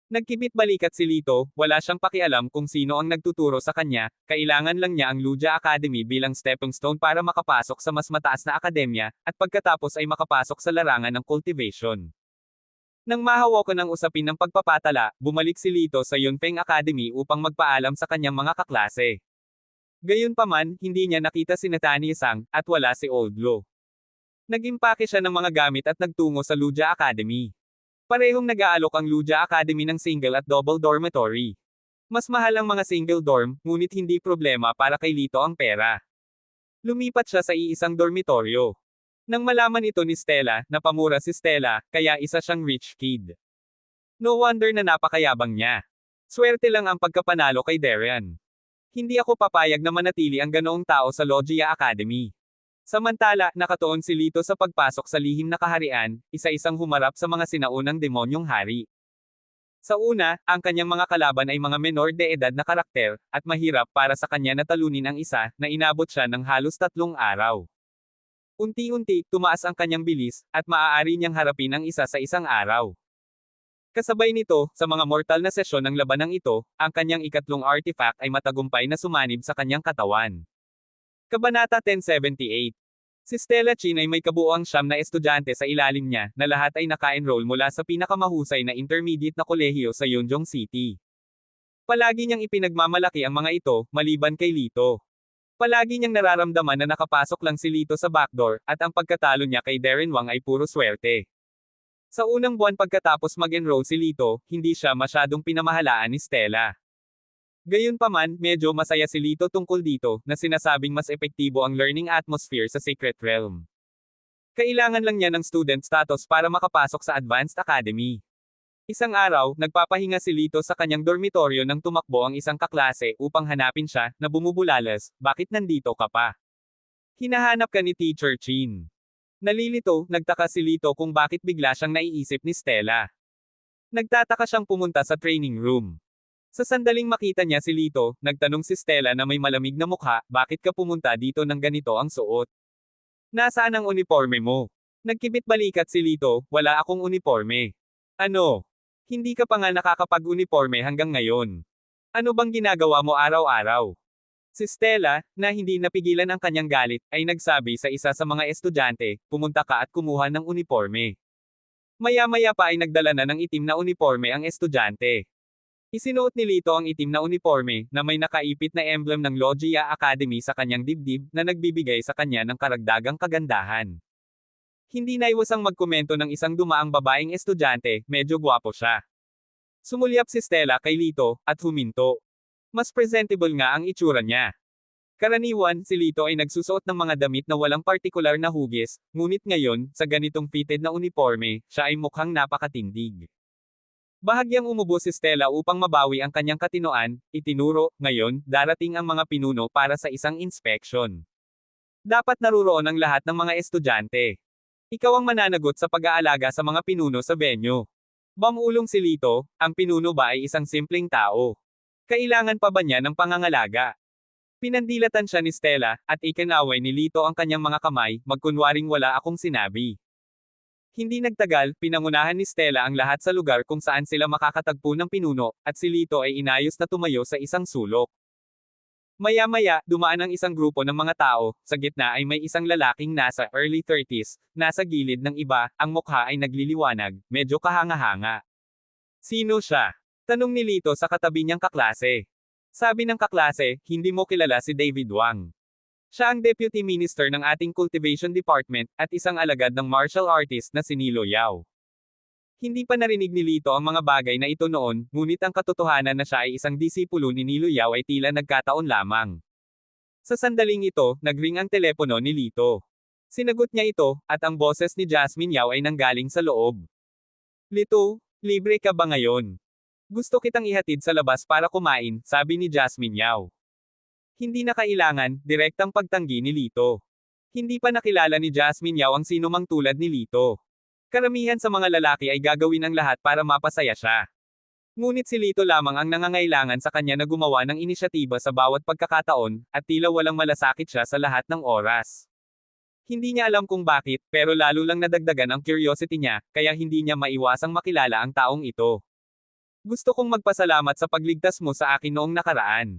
Nagkibit-balikat si Lito, wala siyang pakialam kung sino ang nagtuturo sa kanya, kailangan lang niya ang Ludia Academy bilang stepping stone para makapasok sa mas mataas na akademya, at pagkatapos ay makapasok sa larangan ng cultivation. Nang mahawakan ng usapin ng pagpapatala, bumalik si Lito sa Yunpeng Academy upang magpaalam sa kanyang mga kaklase. Gayunpaman, hindi niya nakita si Natani Sang, at wala si Oldlo. Nag-impake siya ng mga gamit at nagtungo sa Ludia Academy. Parehong nag-aalok ang Ludia Academy ng single at double dormitory. Mas mahal ang mga single dorm, ngunit hindi problema para kay Lito ang pera. Lumipat siya sa iisang dormitoryo. Nang malaman ito ni Stella, napamura si Stella, kaya isa siyang rich kid. No wonder na napakayabang niya. Swerte lang ang pagkapanalo kay Darian. Hindi ako papayag na manatili ang ganoong tao sa Logia Academy. Samantala, nakatuon si Lito sa pagpasok sa lihim na kaharian, isa-isang humarap sa mga sinaunang demonyong hari. Sa una, ang kanyang mga kalaban ay mga menor de edad na karakter, at mahirap para sa kanya na talunin ang isa, na inabot siya ng halos 3 araw. Unti-unti, tumaas ang kanyang bilis, at maaari niyang harapin ang isa sa isang araw. Kasabay nito, sa mga mortal na sesyon ng labanang ito, ang kanyang ikatlong artifact ay matagumpay na sumanib sa kanyang katawan. Kabanata 1078. Si Stella Chin ay may kabuuang 9 na estudyante sa ilalim niya, na lahat ay naka-enroll mula sa pinakamahusay na intermediate na kolehiyo sa Yunjong City. Palagi niyang ipinagmamalaki ang mga ito, maliban kay Lito. Palagi niyang nararamdaman na nakapasok lang si Lito sa backdoor, at ang pagkatalo niya kay Darren Wang ay puro swerte. Sa unang buwan pagkatapos mag-enroll si Lito, hindi siya masyadong pinamahalaan ni Stella. Gayunpaman, medyo masaya si Lito tungkol dito, na sinasabing mas epektibo ang learning atmosphere sa Secret Realm. Kailangan lang niya ng student status para makapasok sa Advanced Academy. Isang araw, nagpapahinga si Lito sa kanyang dormitoryo nang tumakbo ang isang kaklase upang hanapin siya, na bumubulalas, bakit nandito ka pa? Hinahanap ka ni Teacher Chin. Nalilito, nagtaka si Lito kung bakit bigla siyang naiisip ni Stella. Nagtataka siyang pumunta sa training room. Sa sandaling makita niya si Lito, nagtanong si Stella na may malamig na mukha, bakit ka pumunta dito ng ganito ang suot? Nasaan ang uniforme mo? Nagkibit-balikat si Lito, wala akong uniforme. Ano? Hindi ka pa nga nakakapag-uniforme hanggang ngayon. Ano bang ginagawa mo araw-araw? Si Stella, na hindi napigilan ang kanyang galit, ay nagsabi sa isa sa mga estudyante, pumunta ka at kumuha ng uniforme. Maya-maya pa ay nagdala na ng itim na uniforme ang estudyante. Isinuot ni Lito ang itim na uniforme, na may nakaipit na emblem ng Logia Academy sa kanyang dibdib, na nagbibigay sa kanya ng karagdagang kagandahan. Hindi naiwasang magkomento ng isang dumaang babaeng estudyante, medyo gwapo siya. Sumulyap si Stella kay Lito, at huminto. Mas presentable nga ang itsura niya. Karaniwan, si Lito ay nagsusuot ng mga damit na walang partikular na hugis, ngunit ngayon, sa ganitong fitted na uniforme, siya ay mukhang napakatindig. Bahagyang umubo si Stella upang mabawi ang kanyang katinoan, itinuro, ngayon, darating ang mga pinuno para sa isang inspection. Dapat naruroon ang lahat ng mga estudyante. Ikaw ang mananagot sa pag-aalaga sa mga pinuno sa venue. Bamulong si Lito, ang pinuno ba ay isang simpleng tao? Kailangan pa ba niya ng pangangalaga? Pinandilatan siya ni Stella, at ikinaway ni Lito ang kanyang mga kamay, magkunwaring wala akong sinabi. Hindi nagtagal, pinangunahan ni Stella ang lahat sa lugar kung saan sila makakatagpo ng pinuno, at si Lito ay inayos na tumayo sa isang sulok. Maya-maya, dumaan ang isang grupo ng mga tao, sa gitna ay may isang lalaking nasa early 30s, nasa gilid ng iba, ang mukha ay nagliliwanag, medyo kahanga-hanga. Sino siya? Tanong ni Lito sa katabi niyang kaklase. Sabi ng kaklase, hindi mo kilala si David Wang. Siya ang Deputy Minister ng ating Cultivation Department, at isang alagad ng martial artist na si Nilo Yao. Hindi pa narinig ni Lito ang mga bagay na ito noon, ngunit ang katotohanan na siya ay isang disipulo ni Nilo Yao ay tila nagkataon lamang. Sa sandaling ito, nagring ang telepono ni Lito. Sinagot niya ito, at ang boses ni Jasmine Yao ay nanggaling sa loob. Lito, libre ka ba ngayon? Gusto kitang ihatid sa labas para kumain, sabi ni Jasmine Yao. Hindi na kailangan, direktang pagtanggi ni Lito. Hindi pa nakilala ni Jasmine Yao ang sinumang tulad ni Lito. Karamihan sa mga lalaki ay gagawin ang lahat para mapasaya siya. Ngunit si Lito lamang ang nangangailangan sa kanya na gumawa ng inisyatiba sa bawat pagkakataon, at tila walang malasakit siya sa lahat ng oras. Hindi niya alam kung bakit, pero lalo lang nadagdagan ang curiosity niya, kaya hindi niya maiwasang makilala ang taong ito. Gusto kong magpasalamat sa pagligtas mo sa akin noong nakaraan.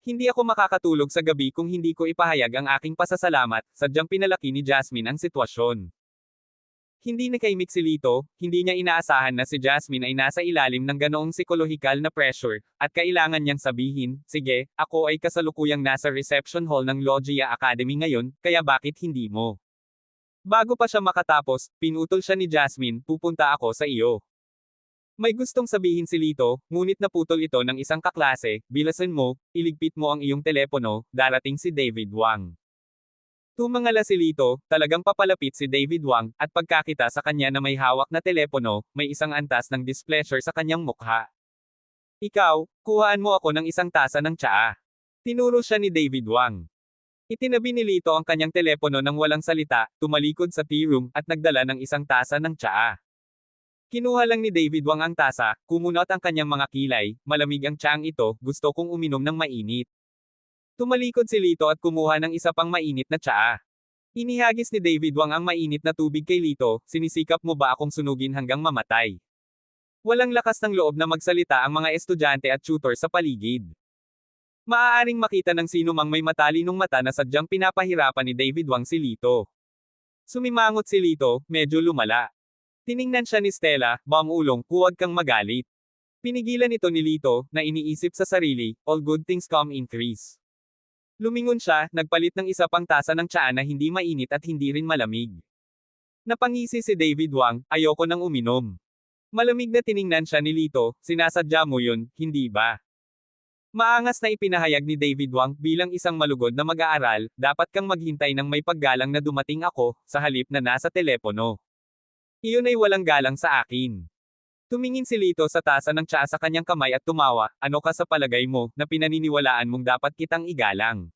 Hindi ako makakatulog sa gabi kung hindi ko ipahayag ang aking pasasalamat, sadyang pinalaki ni Jasmine ang sitwasyon. Hindi nakaimik si Lito, hindi niya inaasahan na si Jasmine ay nasa ilalim ng ganoong psikolohikal na pressure, at kailangan niyang sabihin, sige, ako ay kasalukuyang nasa reception hall ng Logia Academy ngayon, kaya bakit hindi mo? Bago pa siya makatapos, pinutol siya ni Jasmine, pupunta ako sa iyo. May gustong sabihin si Lito, ngunit naputol ito ng isang kaklase, bilasan mo, iligpit mo ang iyong telepono, darating si David Wang. Tumangala si Lito, talagang papalapit si David Wang, at pagkakita sa kanya na may hawak na telepono, may isang antas ng displeasure sa kanyang mukha. Ikaw, kuhaan mo ako ng isang tasa ng tsaa. Tinuro siya ni David Wang. Itinabi ni Lito ang kanyang telepono nang walang salita, tumalikod sa tea room, at nagdala ng isang tasa ng tsaa. Kinuha lang ni David Wang ang tasa, kumunot ang kanyang mga kilay, malamig ang tsaang ito, gusto kong uminom ng mainit. Tumalikod si Lito at kumuha ng isa pang mainit na tsaa. Inihagis ni David Wang ang mainit na tubig kay Lito, sinisikap mo ba akong sunugin hanggang mamatay? Walang lakas ng loob na magsalita ang mga estudyante at tutor sa paligid. Maaaring makita ng sino mang may matalinong mata na sadyang pinapahirapan ni David Wang si Lito. Sumimangot si Lito, medyo lumala. Tiningnan siya ni Stella, bamulong, huwag kang magalit. Pinigilan ito ni Lito, na iniisip sa sarili, all good things come in threes. Lumingon siya, nagpalit ng isa pang tasa ng tsaa na hindi mainit at hindi rin malamig. Napangisi si David Wang, ayoko nang uminom. Malamig na tiningnan siya ni Lito, sinasadya mo yun, hindi ba? Maangas na ipinahayag ni David Wang, bilang isang malugod na mag-aaral, dapat kang maghintay ng may paggalang na dumating ako, sa halip na nasa telepono. Iyon ay walang galang sa akin. Tumingin si Lito sa tasa ng tsaa sa kanyang kamay at tumawa, ano ka sa palagay mo, na pinaniniwalaan mong dapat kitang igalang?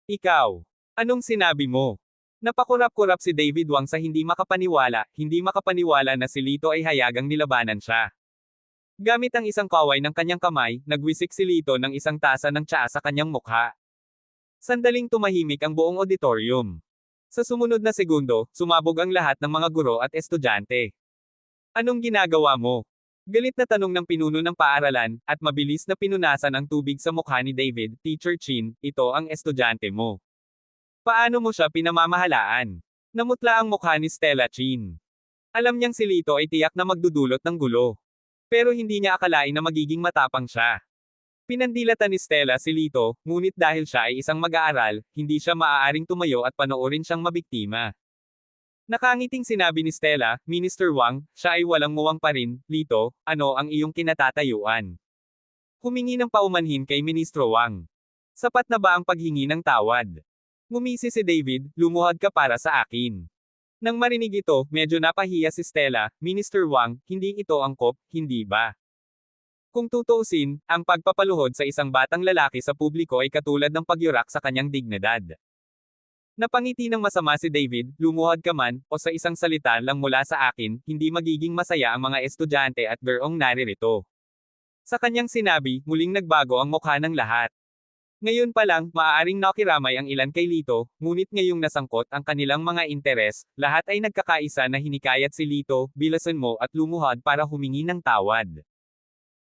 Ikaw. Anong sinabi mo? Napakurap-kurap si David Wang sa hindi makapaniwala na si Lito ay hayagang nilabanan siya. Gamit ang isang kaway ng kanyang kamay, nagwisik si Lito ng isang tasa ng tsaa sa kanyang mukha. Sandaling tumahimik ang buong auditorium. Sa sumunod na segundo, sumabog ang lahat ng mga guro at estudyante. Anong ginagawa mo? Galit na tanong ng pinuno ng paaralan, at mabilis na pinunasan ang tubig sa mukha ni David, Teacher Chin, ito ang estudyante mo. Paano mo siya pinamamahalaan? Namutla ang mukha ni Stella Chin. Alam niyang si Lito ay tiyak na magdudulot ng gulo. Pero hindi niya akalain na magiging matapang siya. Pinandilatan ni Stella si Lito, ngunit dahil siya ay isang mag-aaral, hindi siya maaaring tumayo at panoorin siyang mabiktima. Nakangiting sinabi ni Stella, Minister Wang, siya ay walang muwang pa rin, Lito, ano ang iyong kinatatayuan? Humingi ng paumanhin kay Ministro Wang. Sapat na ba ang paghingi ng tawad? Ngumisi si David, lumuhad ka para sa akin. Nang marinig ito, medyo napahiya si Stella, Minister Wang, hindi ito angkop, hindi ba? Kung tutuusin, ang pagpapaluhod sa isang batang lalaki sa publiko ay katulad ng pagyurak sa kanyang dignidad. Napangiti ng masama si David, lumuhad ka man, o sa isang salita lang mula sa akin, hindi magiging masaya ang mga estudyante at gurong naririto. Sa kanyang sinabi, muling nagbago ang mukha ng lahat. Ngayon pa lang, maaaring nakiramay ang ilan kay Lito, ngunit ngayong nasangkot ang kanilang mga interes, lahat ay nagkakaisa na hinikayat si Lito, bilasan mo at lumuhad para humingi ng tawad.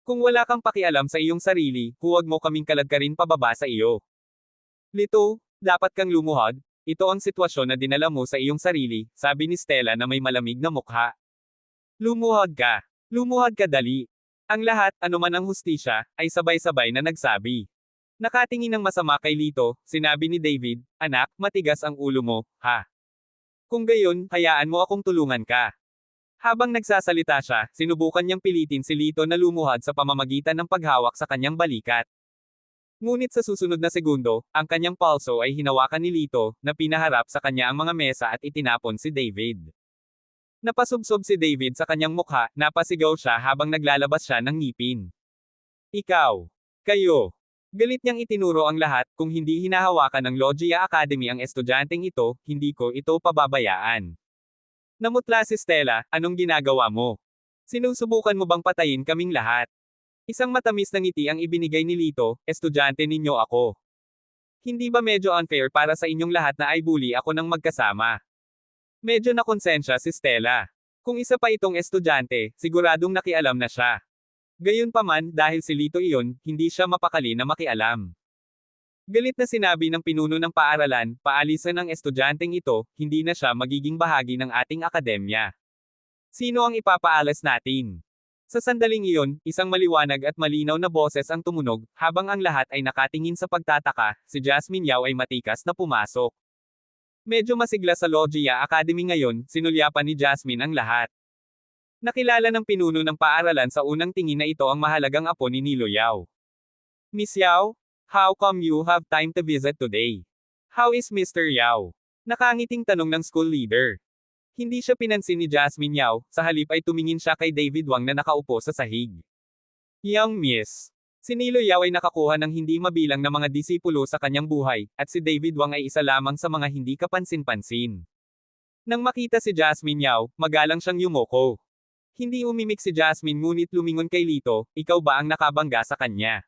Kung wala kang pakialam sa iyong sarili, huwag mo kaming kaladkarin pababa sa iyo. Lito, dapat kang lumuhad. Ito ang sitwasyon na dinala mo sa iyong sarili, sabi ni Stella na may malamig na mukha. Lumuhad ka. Lumuhad ka dali. Ang lahat, anuman ang hustisya, ay sabay-sabay na nagsabi. Nakatingin ng masama kay Lito, sinabi ni David, anak, matigas ang ulo mo, ha? Kung gayon, hayaan mo akong tulungan ka. Habang nagsasalita siya, sinubukan niyang pilitin si Lito na lumuhad sa pamamagitan ng paghawak sa kanyang balikat. Ngunit sa susunod na segundo, ang kanyang palso ay hinawakan ni Lito, na pinaharap sa kanya ang mga mesa at itinapon si David. Napasubsob si David sa kanyang mukha, napasigaw siya habang naglalabas siya ng ngipin. Ikaw. Kayo. Galit niyang itinuro ang lahat, kung hindi hinahawakan ng Logia Academy ang estudyanteng ito, hindi ko ito pababayaan. Namutla si Stella, anong ginagawa mo? Sinusubukan mo bang patayin kaming lahat? Isang matamis na ngiti ang ibinigay ni Lito, estudyante ninyo ako. Hindi ba medyo unfair para sa inyong lahat na ay bully ako ng magkasama? Medyo nakonsensya si Stella. Kung isa pa itong estudyante, siguradong nakialam na siya. Gayunpaman, dahil si Lito iyon, hindi siya mapakali na makialam. Galit na sinabi ng pinuno ng paaralan, paalisan ng estudyanteng ito, hindi na siya magiging bahagi ng ating akademya. Sino ang ipapaalas natin? Sa sandaling iyon, isang maliwanag at malinaw na boses ang tumunog, habang ang lahat ay nakatingin sa pagtataka, si Jasmine Yao ay matikas na pumasok. Medyo masigla sa Logia Academy ngayon, sinulyapan ni Jasmine ang lahat. Nakilala ng pinuno ng paaralan sa unang tingin na ito ang mahalagang apo ni Nilo Yao. Miss Yao? How come you have time to visit today? How is Mr. Yao? Nakangiting tanong ng school leader. Hindi siya pinansin ni Jasmine Yao, sa halip ay tumingin siya kay David Wang na nakaupo sa sahig. Young Miss. Si Nilo Yao ay nakakuha ng hindi mabilang na mga disipulo sa kanyang buhay, at si David Wang ay isa lamang sa mga hindi kapansin-pansin. Nang makita si Jasmine Yao, magalang siyang yumoko. Hindi umimik si Jasmine ngunit lumingon kay Lito, ikaw ba ang nakabangga sa kanya?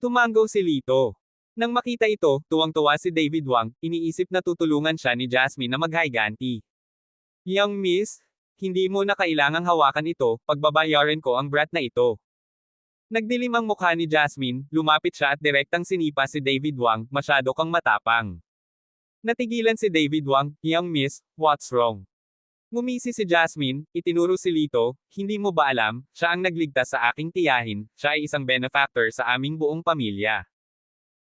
Tumanggaw si Lito. Nang makita ito, tuwang-tuwa si David Wang, iniisip na tutulungan siya ni Jasmine na mag-higanti. Young Miss, hindi mo na kailangang hawakan ito, pagbabayaran ko ang brat na ito. Nagdilim ang mukha ni Jasmine, lumapit siya at direktang sinipa si David Wang, masyado kang matapang. Natigilan si David Wang, Young Miss, what's wrong? Ngumisi si Jasmine, itinuro si Lito, hindi mo ba alam, siya ang nagligtas sa aking tiyahin, siya ay isang benefactor sa aming buong pamilya.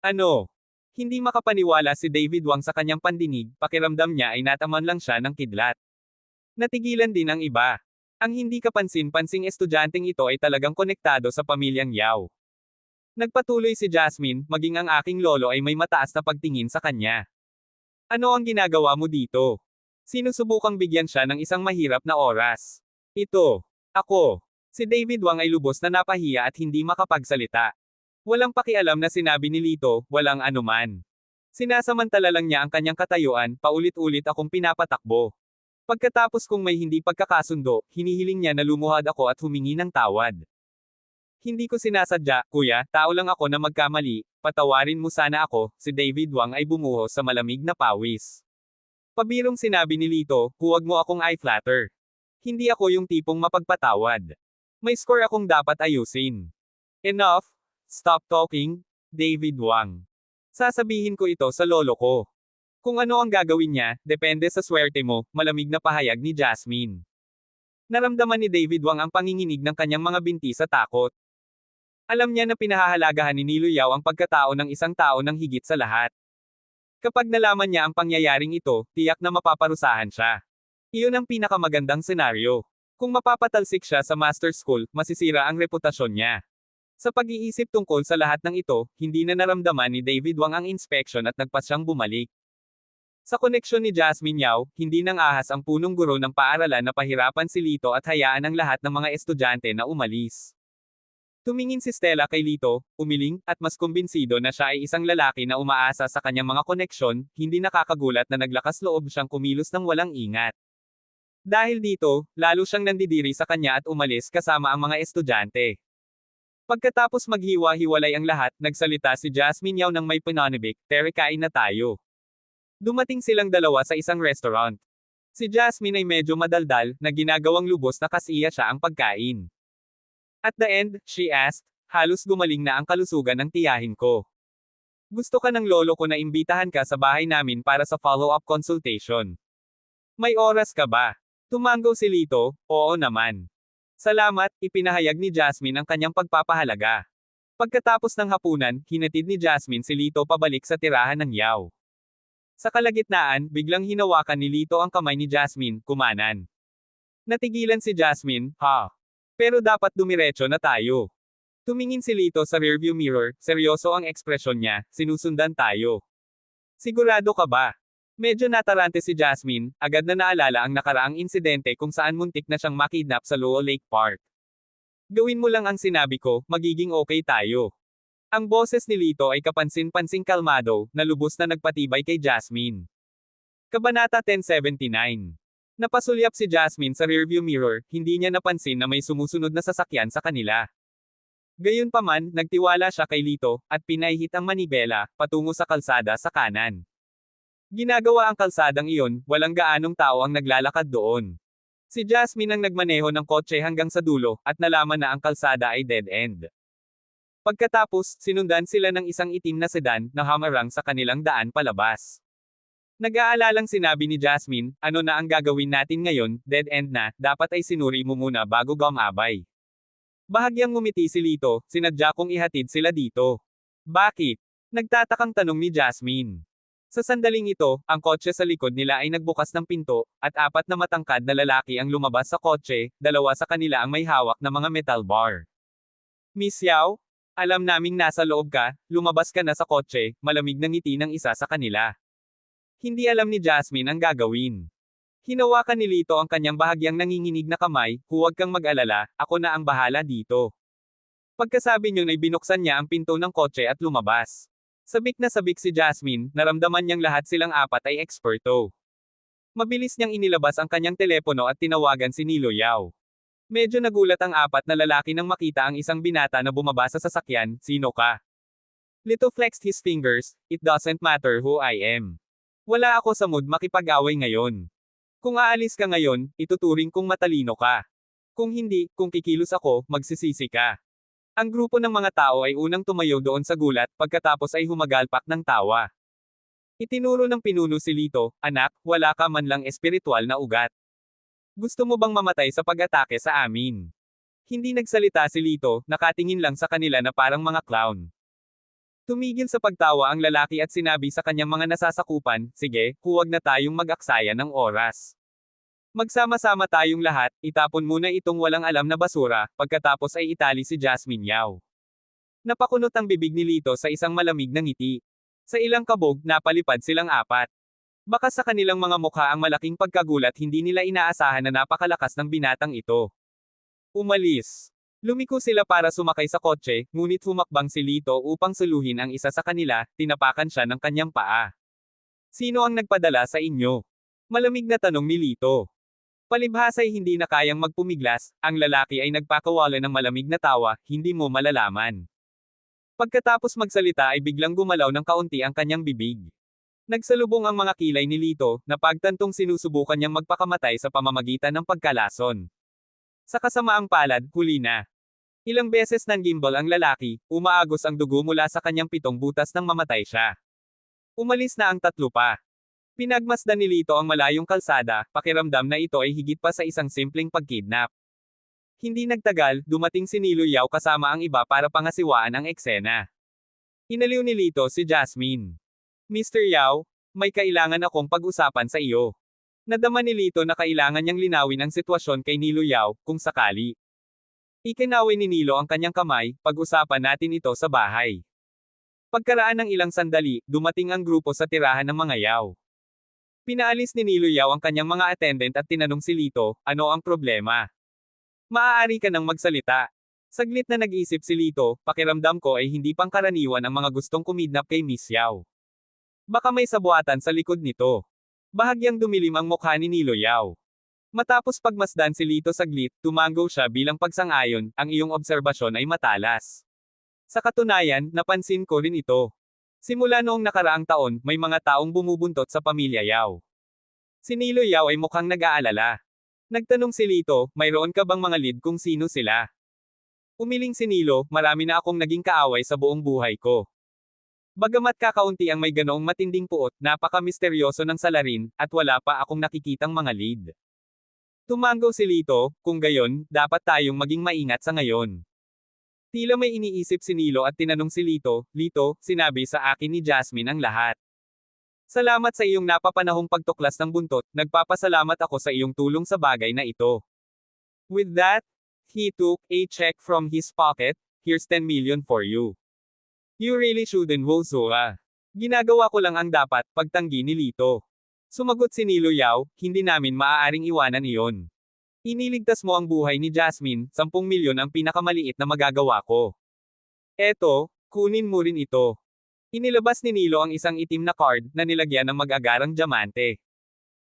Ano? Hindi makapaniwala si David Wang sa kanyang pandinig, pakiramdam niya ay nataman lang siya ng kidlat. Natigilan din ang iba. Ang hindi kapansin-pansing estudyanteng ito ay talagang konektado sa pamilyang Yao. Nagpatuloy si Jasmine, maging ang aking lolo ay may mataas na pagtingin sa kanya. Ano ang ginagawa mo dito? Sinusubukang bigyan siya ng isang mahirap na oras. Ito. Ako. Si David Wang ay lubos na napahiya at hindi makapagsalita. Walang pakialam na sinabi ni Lito, walang anuman. Sinasamantala lang niya ang kanyang katayuan, paulit-ulit akong pinapatakbo. Pagkatapos kung may hindi pagkakasundo, hinihiling niya na lumuhad ako at humingi ng tawad. Hindi ko sinasadya, kuya, tao lang ako na magkamali, patawarin mo sana ako, si David Wang ay bumuhos sa malamig na pawis. Pabirong sinabi ni Lito, huwag mo akong i-flatter. Hindi ako yung tipong mapagpatawad. May score akong dapat ayusin. Enough. Stop talking, David Wang. Sasabihin ko ito sa lolo ko. Kung ano ang gagawin niya, depende sa swerte mo, malamig na pahayag ni Jasmine. Naramdaman ni David Wang ang panginginig ng kanyang mga binti sa takot. Alam niya na pinahahalagahan ni Nilo Yao ang pagkatao ng isang tao ng higit sa lahat. Kapag nalaman niya ang pangyayaring ito, tiyak na mapaparusahan siya. Iyon ang pinakamagandang senaryo. Kung mapapatalsik siya sa master school, masisira ang reputasyon niya. Sa pag-iisip tungkol sa lahat ng ito, hindi na naramdaman ni David Wang ang inspection at nagpas siyang bumalik. Sa koneksyon ni Jasmine Yao, hindi nang ahas ang punong guro ng paaralan na pahirapan si Lito at hayaan ang lahat ng mga estudyante na umalis. Tumingin si Stella kay Lito, umiling, at mas kumbinsido na siya ay isang lalaki na umaasa sa kanyang mga koneksyon, hindi nakakagulat na naglakas loob siyang kumilos ng walang ingat. Dahil dito, lalo siyang nandidiri sa kanya at umalis kasama ang mga estudyante. Pagkatapos maghiwa-hiwalay ang lahat, nagsalita si Jasmine Yao ng may pananabik, "Tere, kain na tayo." Dumating silang dalawa sa isang restaurant. Si Jasmine ay medyo madaldal, na ginagawang lubos na kasiya siya ang pagkain. At the end, she asked, halos gumaling na ang kalusugan ng tiyahin ko. Gusto ka ng lolo ko na imbitahan ka sa bahay namin para sa follow-up consultation. May oras ka ba? Tumanggaw si Lito, oo naman. Salamat, ipinahayag ni Jasmine ang kanyang pagpapahalaga. Pagkatapos ng hapunan, hinatid ni Jasmine si Lito pabalik sa tirahan ng Yao. Sa kalagitnaan, biglang hinawakan ni Lito ang kamay ni Jasmine, kumanan. Natigilan si Jasmine, ha? Pero dapat dumiretso na tayo. Tumingin si Lito sa rearview mirror, seryoso ang ekspresyon niya, sinusundan tayo. Sigurado ka ba? Medyo natarante si Jasmine, agad na naalala ang nakaraang insidente kung saan muntik na siyang makidnap sa Luo Lake Park. Gawin mo lang ang sinabi ko, magiging okay tayo. Ang boses ni Lito ay kapansin-pansing kalmado, na lubos na nagpatibay kay Jasmine. Kabanata 1079. Napasulyap si Jasmine sa rearview mirror, hindi niya napansin na may sumusunod na sasakyan sa kanila. Gayunpaman, nagtiwala siya kay Lito, at pinahihit ang manibela, patungo sa kalsada sa kanan. Ginagawa ang kalsadang iyon, walang gaanong tao ang naglalakad doon. Si Jasmine ang nagmaneho ng kotse hanggang sa dulo, at nalaman na ang kalsada ay dead end. Pagkatapos, sinundan sila ng isang itim na sedan na hamarang sa kanilang daan palabas. Nag-aalalang sinabi ni Jasmine, ano na ang gagawin natin ngayon, dead end na, dapat ay sinuri mo muna bago gumabay. Bahagyang ngumiti si Lito, sinadya kong ihatid sila dito. Bakit? Nagtatakang tanong ni Jasmine. Sa sandaling ito, ang kotse sa likod nila ay nagbukas ng pinto, at apat na matangkad na lalaki ang lumabas sa kotse, dalawa sa kanila ang may hawak na mga metal bar. Miss Yao? Alam naming nasa loob ka, lumabas ka na sa kotse, malamig na ngiti ng isa sa kanila. Hindi alam ni Jasmine ang gagawin. Hinawakan ni Lito ang kanyang bahagyang nanginginig na kamay, huwag kang mag-alala, ako na ang bahala dito. Pagkasabi niyon ay binuksan niya ang pinto ng kotse at lumabas. Sabik na sabik si Jasmine, naramdaman niyang lahat silang apat ay eksperto. Mabilis niyang inilabas ang kanyang telepono at tinawagan si Nilo Yao. Medyo nagulat ang apat na lalaki nang makita ang isang binata na bumaba sa sasakyan, sino ka? Lito flexed his fingers, it doesn't matter who I am. Wala ako sa mood makipag-away ngayon. Kung aalis ka ngayon, ituturing kong matalino ka. Kung hindi, kung kikilos ako, magsisisi ka. Ang grupo ng mga tao ay unang tumayo doon sa gulat, pagkatapos ay humagalpak ng tawa. Itinuro ng pinuno si Lito, anak, wala ka man lang espiritual na ugat. Gusto mo bang mamatay sa pag-atake sa amin? Hindi nagsalita si Lito, nakatingin lang sa kanila na parang mga clown. Tumigil sa pagtawa ang lalaki at sinabi sa kanyang mga nasasakupan, sige, huwag na tayong mag-aksaya ng oras. Magsama-sama tayong lahat, itapon muna itong walang alam na basura, pagkatapos ay itali si Jasmine Yao. Napakunot ang bibig ni Lito sa isang malamig na ngiti. Sa ilang kabog, napalipad silang apat. Baka sa kanilang mga mukha ang malaking pagkagulat hindi nila inaasahan na napakalakas ng binatang ito. Umalis. Lumiko sila para sumakay sa kotse, ngunit humakbang si Lito upang suluhin ang isa sa kanila, tinapakan siya ng kanyang paa. Sino ang nagpadala sa inyo? Malamig na tanong ni Lito. Palibhasa'y hindi na kayang magpumiglas, ang lalaki ay nagpakawala ng malamig na tawa, hindi mo malalaman. Pagkatapos magsalita ay biglang gumalaw ng kaunti ang kanyang bibig. Nagsalubong ang mga kilay ni Lito, na pagtantong sinusubukan niyang magpakamatay sa pamamagitan ng pagkalason. Sa kasamaang palad, huli na. Ilang beses nang-gimbal ang lalaki, umaagos ang dugo mula sa kanyang 7 butas nang mamatay siya. Umalis na ang 3 pa. Pinagmasdan ni Lito ang malayong kalsada, pakiramdam na ito ay higit pa sa isang simpleng pagkidnap. Hindi nagtagal, dumating si Nilo Yao kasama ang iba para pangasiwaan ang eksena. Inaliw ni Lito si Jasmine. Mr. Yao, may kailangan akong pag-usapan sa iyo. Nadama ni Lito na kailangan niyang linawin ang sitwasyon kay Nilo Yao, kung sakali. Ikinaway ni Nilo ang kanyang kamay, pag-usapan natin ito sa bahay. Pagkaraan ng ilang sandali, dumating ang grupo sa tirahan ng mga Yao. Pinaalis ni Nilo Yao ang kanyang mga attendant at tinanong si Lito, ano ang problema? Maaari ka nang magsalita. Saglit na nag-isip si Lito, pakiramdam ko ay hindi pangkaraniwan ang mga gustong kumidnap kay Miss Yao. Baka may sabuatan sa likod nito. Bahagyang dumilim ang mukha ni Nilo Yao. Matapos pagmasdan si Lito saglit, tumango siya bilang pagsang-ayon, ang iyong obserbasyon ay matalas. Sa katunayan, napansin ko rin ito. Simula noong nakaraang taon, may mga taong bumubuntot sa pamilya Yao. Si Nilo Yao ay mukhang nag-aalala. Nagtanong si Lito, mayroon ka bang mga lead kung sino sila? Umiling si Nilo, marami na akong naging kaaway sa buong buhay ko. Bagamat kakaunti ang may ganoong matinding puot, napaka-misteryoso ng salarin, at wala pa akong nakikitang mga lead. Tumango si Lito, kung gayon, dapat tayong maging maingat sa ngayon. Tila may iniisip si Nilo at tinanong si Lito, Lito, sinabi sa akin ni Jasmine ang lahat. Salamat sa iyong napapanahong pagtuklas ng buntot, nagpapasalamat ako sa iyong tulong sa bagay na ito. With that, he took a check from his pocket, here's 10 million for you. You really shouldn't Wozoa. Ginagawa ko lang ang dapat, pagtanggi ni Lito. Sumagot si Nilo Yao, hindi namin maaaring iwanan iyon. Iniligtas mo ang buhay ni Jasmine, 10 milyon ang pinakamaliit na magagawa ko. Eto, kunin mo rin ito. Inilabas ni Nilo ang isang itim na card, na nilagyan ng mag-agarang diamante.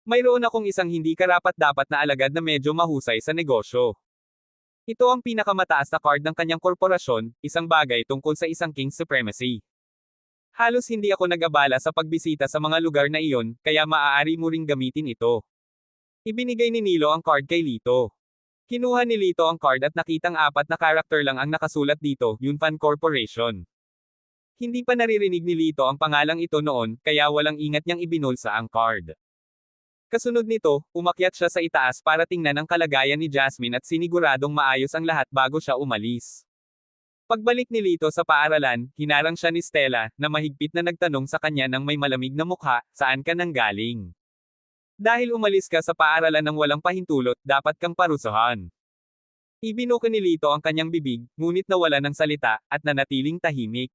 Mayroon akong isang hindi karapat-dapat na alagad na medyo mahusay sa negosyo. Ito ang pinakamataas na card ng kanyang korporasyon, isang bagay tungkol sa isang king supremacy. Halos hindi ako nag-abala sa pagbisita sa mga lugar na iyon, kaya maaari mo ring gamitin ito. Ibinigay ni Nilo ang card kay Lito. Kinuha ni Lito ang card at nakitang 4 na karakter lang ang nakasulat dito, Yunfan Corporation. Hindi pa naririnig ni Lito ang pangalang ito noon, kaya walang ingat niyang ibinulsa ang card. Kasunod nito, umakyat siya sa itaas para tingnan ang kalagayan ni Jasmine at siniguradong maayos ang lahat bago siya umalis. Pagbalik ni Lito sa paaralan, hinarang siya ni Stella, na mahigpit na nagtanong sa kanya ng may malamig na mukha, saan ka nanggaling? Dahil umalis ka sa paaralan ng walang pahintulot, dapat kang parusahan. Ibinuka ni Lito ang kanyang bibig, ngunit nawala ng salita, at nanatiling tahimik.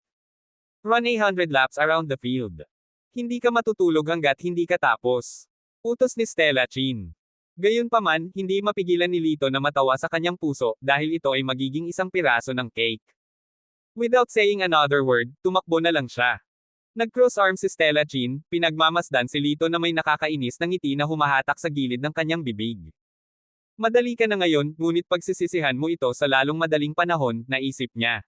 Run 100 laps around the field. Hindi ka matutulog hanggat hindi ka tapos. Utos ni Stella Chin. Gayunpaman, hindi mapigilan ni Lito na matawa sa kanyang puso, dahil ito ay magiging isang piraso ng cake. Without saying another word, tumakbo na lang siya. Nag-cross arm si Stella Chin, pinagmamasdan si Lito na may nakakainis na ngiti na humahatak sa gilid ng kanyang bibig. Madali ka na ngayon, ngunit pagsisisihan mo ito sa lalong madaling panahon, naisip niya.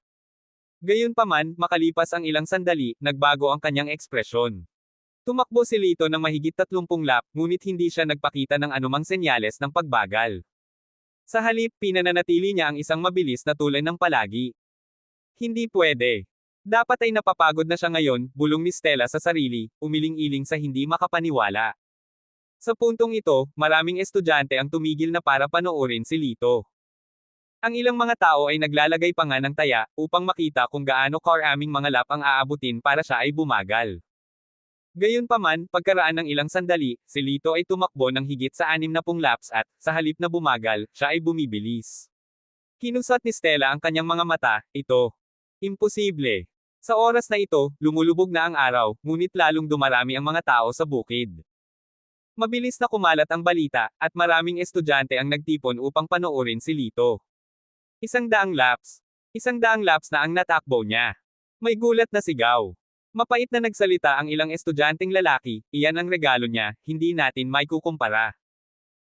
Gayunpaman, makalipas ang ilang sandali, nagbago ang kanyang ekspresyon. Tumakbo si Lito ng mahigit 30 lap, ngunit hindi siya nagpakita ng anumang senyales ng pagbagal. Sa halip, pinananatili niya ang isang mabilis na tulay ng palagi. Hindi pwede. Dapat ay napapagod na siya ngayon, bulong ni Stella sa sarili, umiling-iling sa hindi makapaniwala. Sa puntong ito, maraming estudyante ang tumigil na para panoorin si Lito. Ang ilang mga tao ay naglalagay pa nga ng taya, upang makita kung gaano karaming mga lap ang aabutin para siya ay bumagal. Gayunpaman, pagkaraan ng ilang sandali, si Lito ay tumakbo ng higit sa 60 laps at, sa halip na bumagal, siya ay bumibilis. Kinusat ni Stella ang kanyang mga mata, ito. Imposible. Sa oras na ito, lumulubog na ang araw, ngunit lalong dumarami ang mga tao sa bukid. Mabilis na kumalat ang balita, at maraming estudyante ang nagtipon upang panoorin si Lito. 100 laps. 100 laps na ang natakbo niya. May gulat na sigaw. Mapait na nagsalita ang ilang estudyanteng lalaki, iyan ang regalo niya, hindi natin maikukumpara.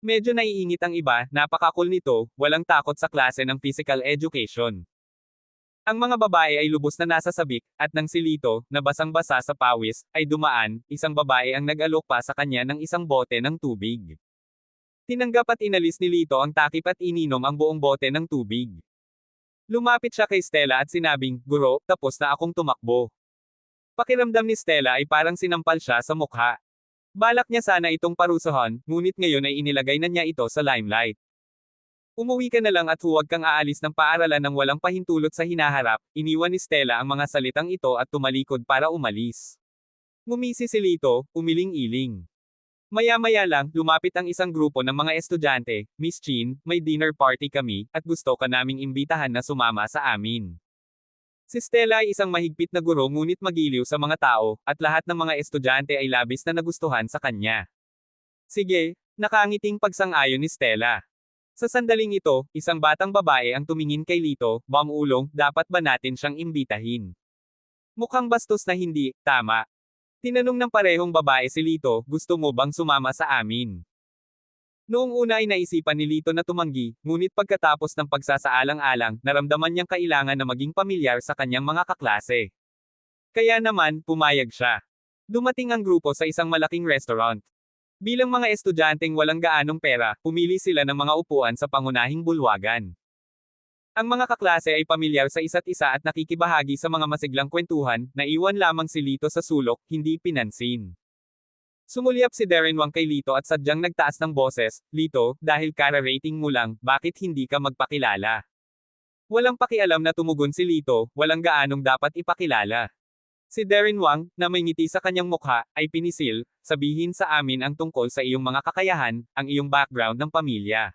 Medyo naiingit ang iba, napaka-cool nito, walang takot sa klase ng physical education. Ang mga babae ay lubos na nasa sabik, at nang si Lito, na basang-basa sa pawis, ay dumaan, isang babae ang nag-alok pa sa kanya ng isang bote ng tubig. Tinanggap at inalis ni Lito ang takip at ininom ang buong bote ng tubig. Lumapit siya kay Stella at sinabing, Guro, tapos na akong tumakbo. Pakiramdam ni Stella ay parang sinampal siya sa mukha. Balak niya sana itong parusahan, ngunit ngayon ay inilagay na niya ito sa limelight. Umuwi ka na lang at huwag kang aalis ng paaralan ng walang pahintulot sa hinaharap, iniwan ni Stella ang mga salitang ito at tumalikod para umalis. Ngumisi si Lito, umiling-iling. Maya-maya lang, lumapit ang isang grupo ng mga estudyante, Miss Chin, may dinner party kami, at gusto ka naming imbitahan na sumama sa amin. Si Stella ay isang mahigpit na guro ngunit magiliw sa mga tao, at lahat ng mga estudyante ay labis na nagustuhan sa kanya. Sige, nakangiting pagsang-ayon ni Stella. Sa sandaling ito, isang batang babae ang tumingin kay Lito, Ulong, dapat ba natin siyang imbitahin? Mukhang bastos na hindi, tama. Tinanong ng parehong babae si Lito, gusto mo bang sumama sa amin? Noong una ay naisipan ni Lito na tumanggi, ngunit pagkatapos ng pagsasaalang-alang, naramdaman niyang kailangan na maging pamilyar sa kanyang mga kaklase. Kaya naman, pumayag siya. Dumating ang grupo sa isang malaking restaurant. Bilang mga estudyanteng walang gaanong pera, pumili sila ng mga upuan sa pangunahing bulwagan. Ang mga kaklase ay pamilyar sa isa't isa at nakikibahagi sa mga masiglang kwentuhan, naiwan lamang si Lito sa sulok, hindi pinansin. Sumulyap si Darren Wang kay Lito at sadyang nagtaas ng boses, Lito, dahil kara-rating mo lang, bakit hindi ka magpakilala? Walang pakialam na tumugon si Lito, walang gaanong dapat ipakilala. Si Darren Wang, na may ngiti sa kanyang mukha, ay pinisil, sabihin sa amin ang tungkol sa iyong mga kakayahan, ang iyong background ng pamilya.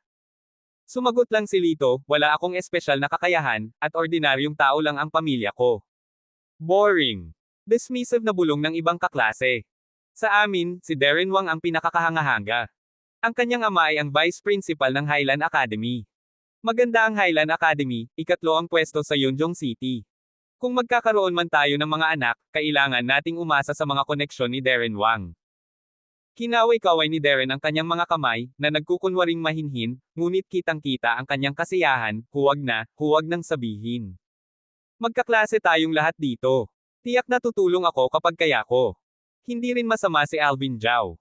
Sumagot lang si Lito, wala akong espesyal na kakayahan, at ordinaryong tao lang ang pamilya ko. Boring. Dismissive na bulong ng ibang kaklase. Sa amin, si Darren Wang ang pinakakahanga-hanga. Ang kanyang ama ay ang vice principal ng Highland Academy. Maganda ang Highland Academy, ikatlo ang pwesto sa Yunjong City. Kung magkakaroon man tayo ng mga anak, kailangan nating umasa sa mga koneksyon ni Darren Wang. Kinaway-kaway ni Darren ang kanyang mga kamay, na nagkukunwaring mahinhin, ngunit kitang-kita ang kanyang kasiyahan, huwag nang sabihin. Magkaklase tayong lahat dito. Tiyak na tutulong ako kapag kaya ko. Hindi rin masama si Alvin Zhao.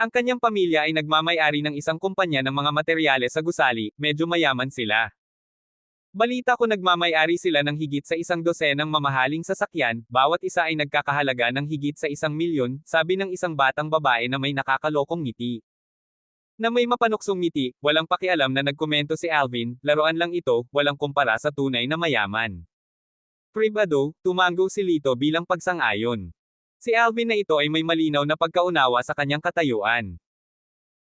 Ang kanyang pamilya ay nagmamay-ari ng isang kumpanya ng mga materyales sa gusali, medyo mayaman sila. Balita ko nagmamay-ari sila ng higit sa 100 mamahaling sasakyan, bawat isa ay nagkakahalaga ng higit sa 1 milyon, sabi ng isang batang babae na may nakakalokong ngiti. Na may mapanuksong ngiti, walang pakialam na nagkomento si Alvin, laruan lang ito, walang kumpara sa tunay na mayaman. Privado, tumango si Lito bilang pagsang-ayon. Si Alvin na ito ay may malinaw na pagkaunawa sa kanyang katayuan.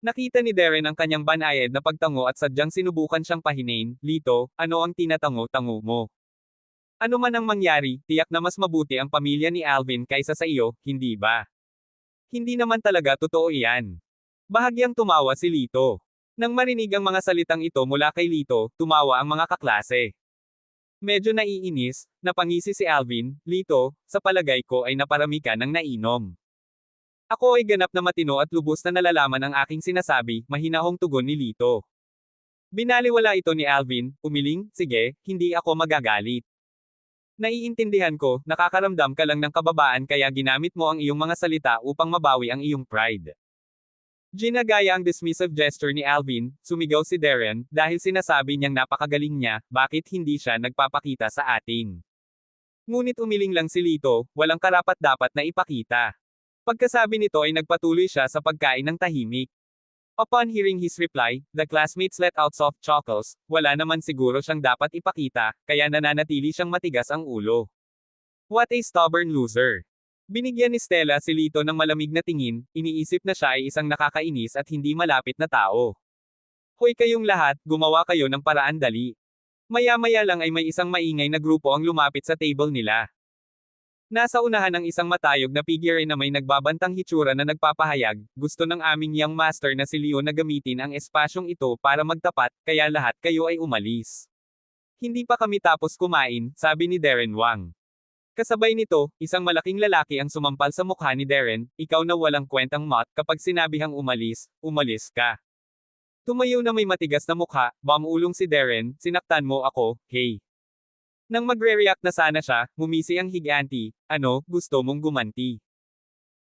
Nakita ni Darren ang kanyang banayad na pagtango at sadyang sinubukan siyang pahinain, Lito, ano ang tinatango-tango mo? Ano man ang mangyari, tiyak na mas mabuti ang pamilya ni Alvin kaysa sa iyo, hindi ba? Hindi naman talaga totoo iyan. Bahagyang tumawa si Lito. Nang marinig ang mga salitang ito mula kay Lito, tumawa ang mga kaklase. Medyo naiinis, napangisi si Alvin, Lito, sa palagay ko ay naparami ka ng nainom. Ako ay ganap na matino at lubos na nalalaman ang aking sinasabi, mahinahong tugon ni Lito. Binaliwala ito ni Alvin, umiling, sige, hindi ako magagalit. Naiintindihan ko, nakakaramdam ka lang ng kababaan kaya ginamit mo ang iyong mga salita upang mabawi ang iyong pride. Ginagaya ang dismissive gesture ni Alvin, sumigaw si Darren, dahil sinasabi niyang napakagaling niya, bakit hindi siya nagpapakita sa atin. Ngunit umiling lang si Lito, walang karapat-dapat na ipakita. Pagkasabi nito ay nagpatuloy siya sa pagkain ng tahimik. Upon hearing his reply, the classmates let out soft chuckles, wala naman siguro siyang dapat ipakita, kaya nananatili siyang matigas ang ulo. What a stubborn loser. Binigyan ni Stella si Lito ng malamig na tingin, iniisip na siya ay isang nakakainis at hindi malapit na tao. Hoy kayong lahat, gumawa kayo ng paraan dali. Maya-maya lang ay may isang maingay na grupo ang lumapit sa table nila. Nasa unahan ng isang matayog na figure na may nagbabantang hitsura na nagpapahayag, gusto ng aming young master na si Leo na gamitin ang espasyong ito para magtapat, kaya lahat kayo ay umalis. Hindi pa kami tapos kumain, sabi ni Darren Wang. Kasabay nito, isang malaking lalaki ang sumampal sa mukha ni Darren, ikaw na walang kwentang mat, kapag sinabihang umalis, umalis ka. Tumayo na may matigas na mukha, bamulong si Darren, sinaktan mo ako, hey. Nang magre-react na sana siya, ngumisi ang higanti, ano, gusto mong gumanti.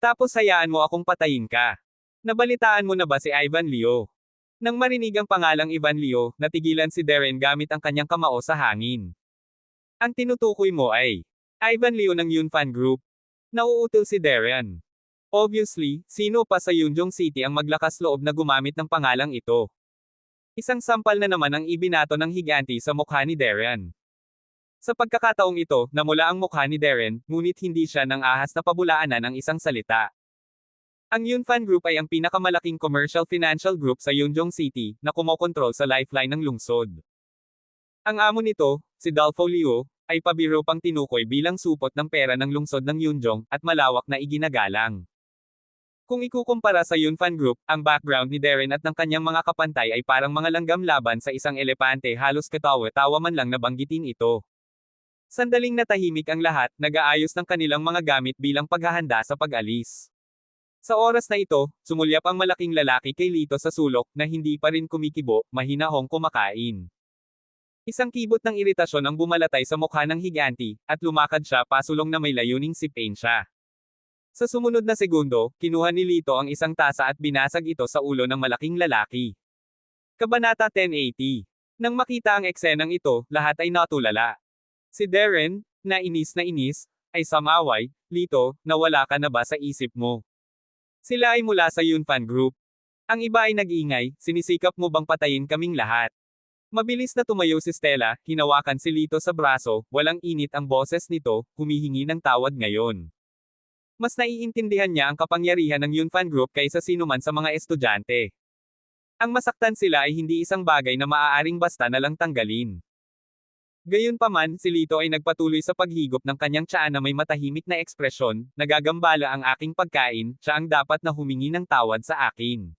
Tapos hayaan mo akong patayin ka. Nabalitaan mo na ba si Ivan Leo? Nang marinig ang pangalang Ivan Leo, natigilan si Darren gamit ang kanyang kamao sa hangin. Ang tinutukoy mo ay Ivan Leo ng Yunfan Group. Nauutil si Darren. Obviously, sino pa sa Yunjong City ang maglakas loob na gumamit ng pangalang ito? Isang sampal na naman ang ibinato ng higanti sa mukha ni Darren. Sa pagkakataong ito, namula ang mukha ni Darren, ngunit hindi siya nang ahas na pabulaanan ng isang salita. Ang Yunfan Group ay ang pinakamalaking commercial financial group sa Yunjong City, na kumokontrol sa lifeline ng lungsod. Ang amo nito, si Dalfo Liu, ay pabiro pang tinukoy bilang supot ng pera ng lungsod ng Yunjong, at malawak na iginagalang. Kung ikukumpara sa Yunfan Group, ang background ni Darren at ng kanyang mga kapantay ay parang mga langgam laban sa isang elepante, halos katawa-tawa man lang nabanggitin ito. Sandaling natahimik ang lahat, nag-aayos ng kanilang mga gamit bilang paghahanda sa pag-alis. Sa oras na ito, sumulyap ang malaking lalaki kay Lito sa sulok, na hindi pa rin kumikibo, mahinahong kumakain. Isang kibot ng iritasyon ang bumalatay sa mukha ng higanti, at lumakad siya pasulong na may layuning sipain siya. Sa sumunod na segundo, kinuha ni Lito ang isang tasa at binasag ito sa ulo ng malaking lalaki. Kabanata 1080. Nang makita ang eksenang ito, lahat ay natulala. Si Darren, na inis, ay samaway, Lito, nawala ka na ba sa isip mo? Sila ay mula sa Yunfan Group. Ang iba ay nag-ingay, sinisikap mo bang patayin kaming lahat? Mabilis na tumayo si Stella, hinawakan si Lito sa braso, walang init ang boses nito, humihingi ng tawad ngayon. Mas naiintindihan niya ang kapangyarihan ng Yunfan Group kaysa sinuman sa mga estudyante. Ang masaktan sila ay hindi isang bagay na maaaring basta na lang tanggalin. Gayunpaman, si Lito ay nagpatuloy sa paghigop ng kanyang tiyan na may matahimik na ekspresyon, nagagambala ang aking pagkain, siya ang dapat na humingi ng tawad sa akin.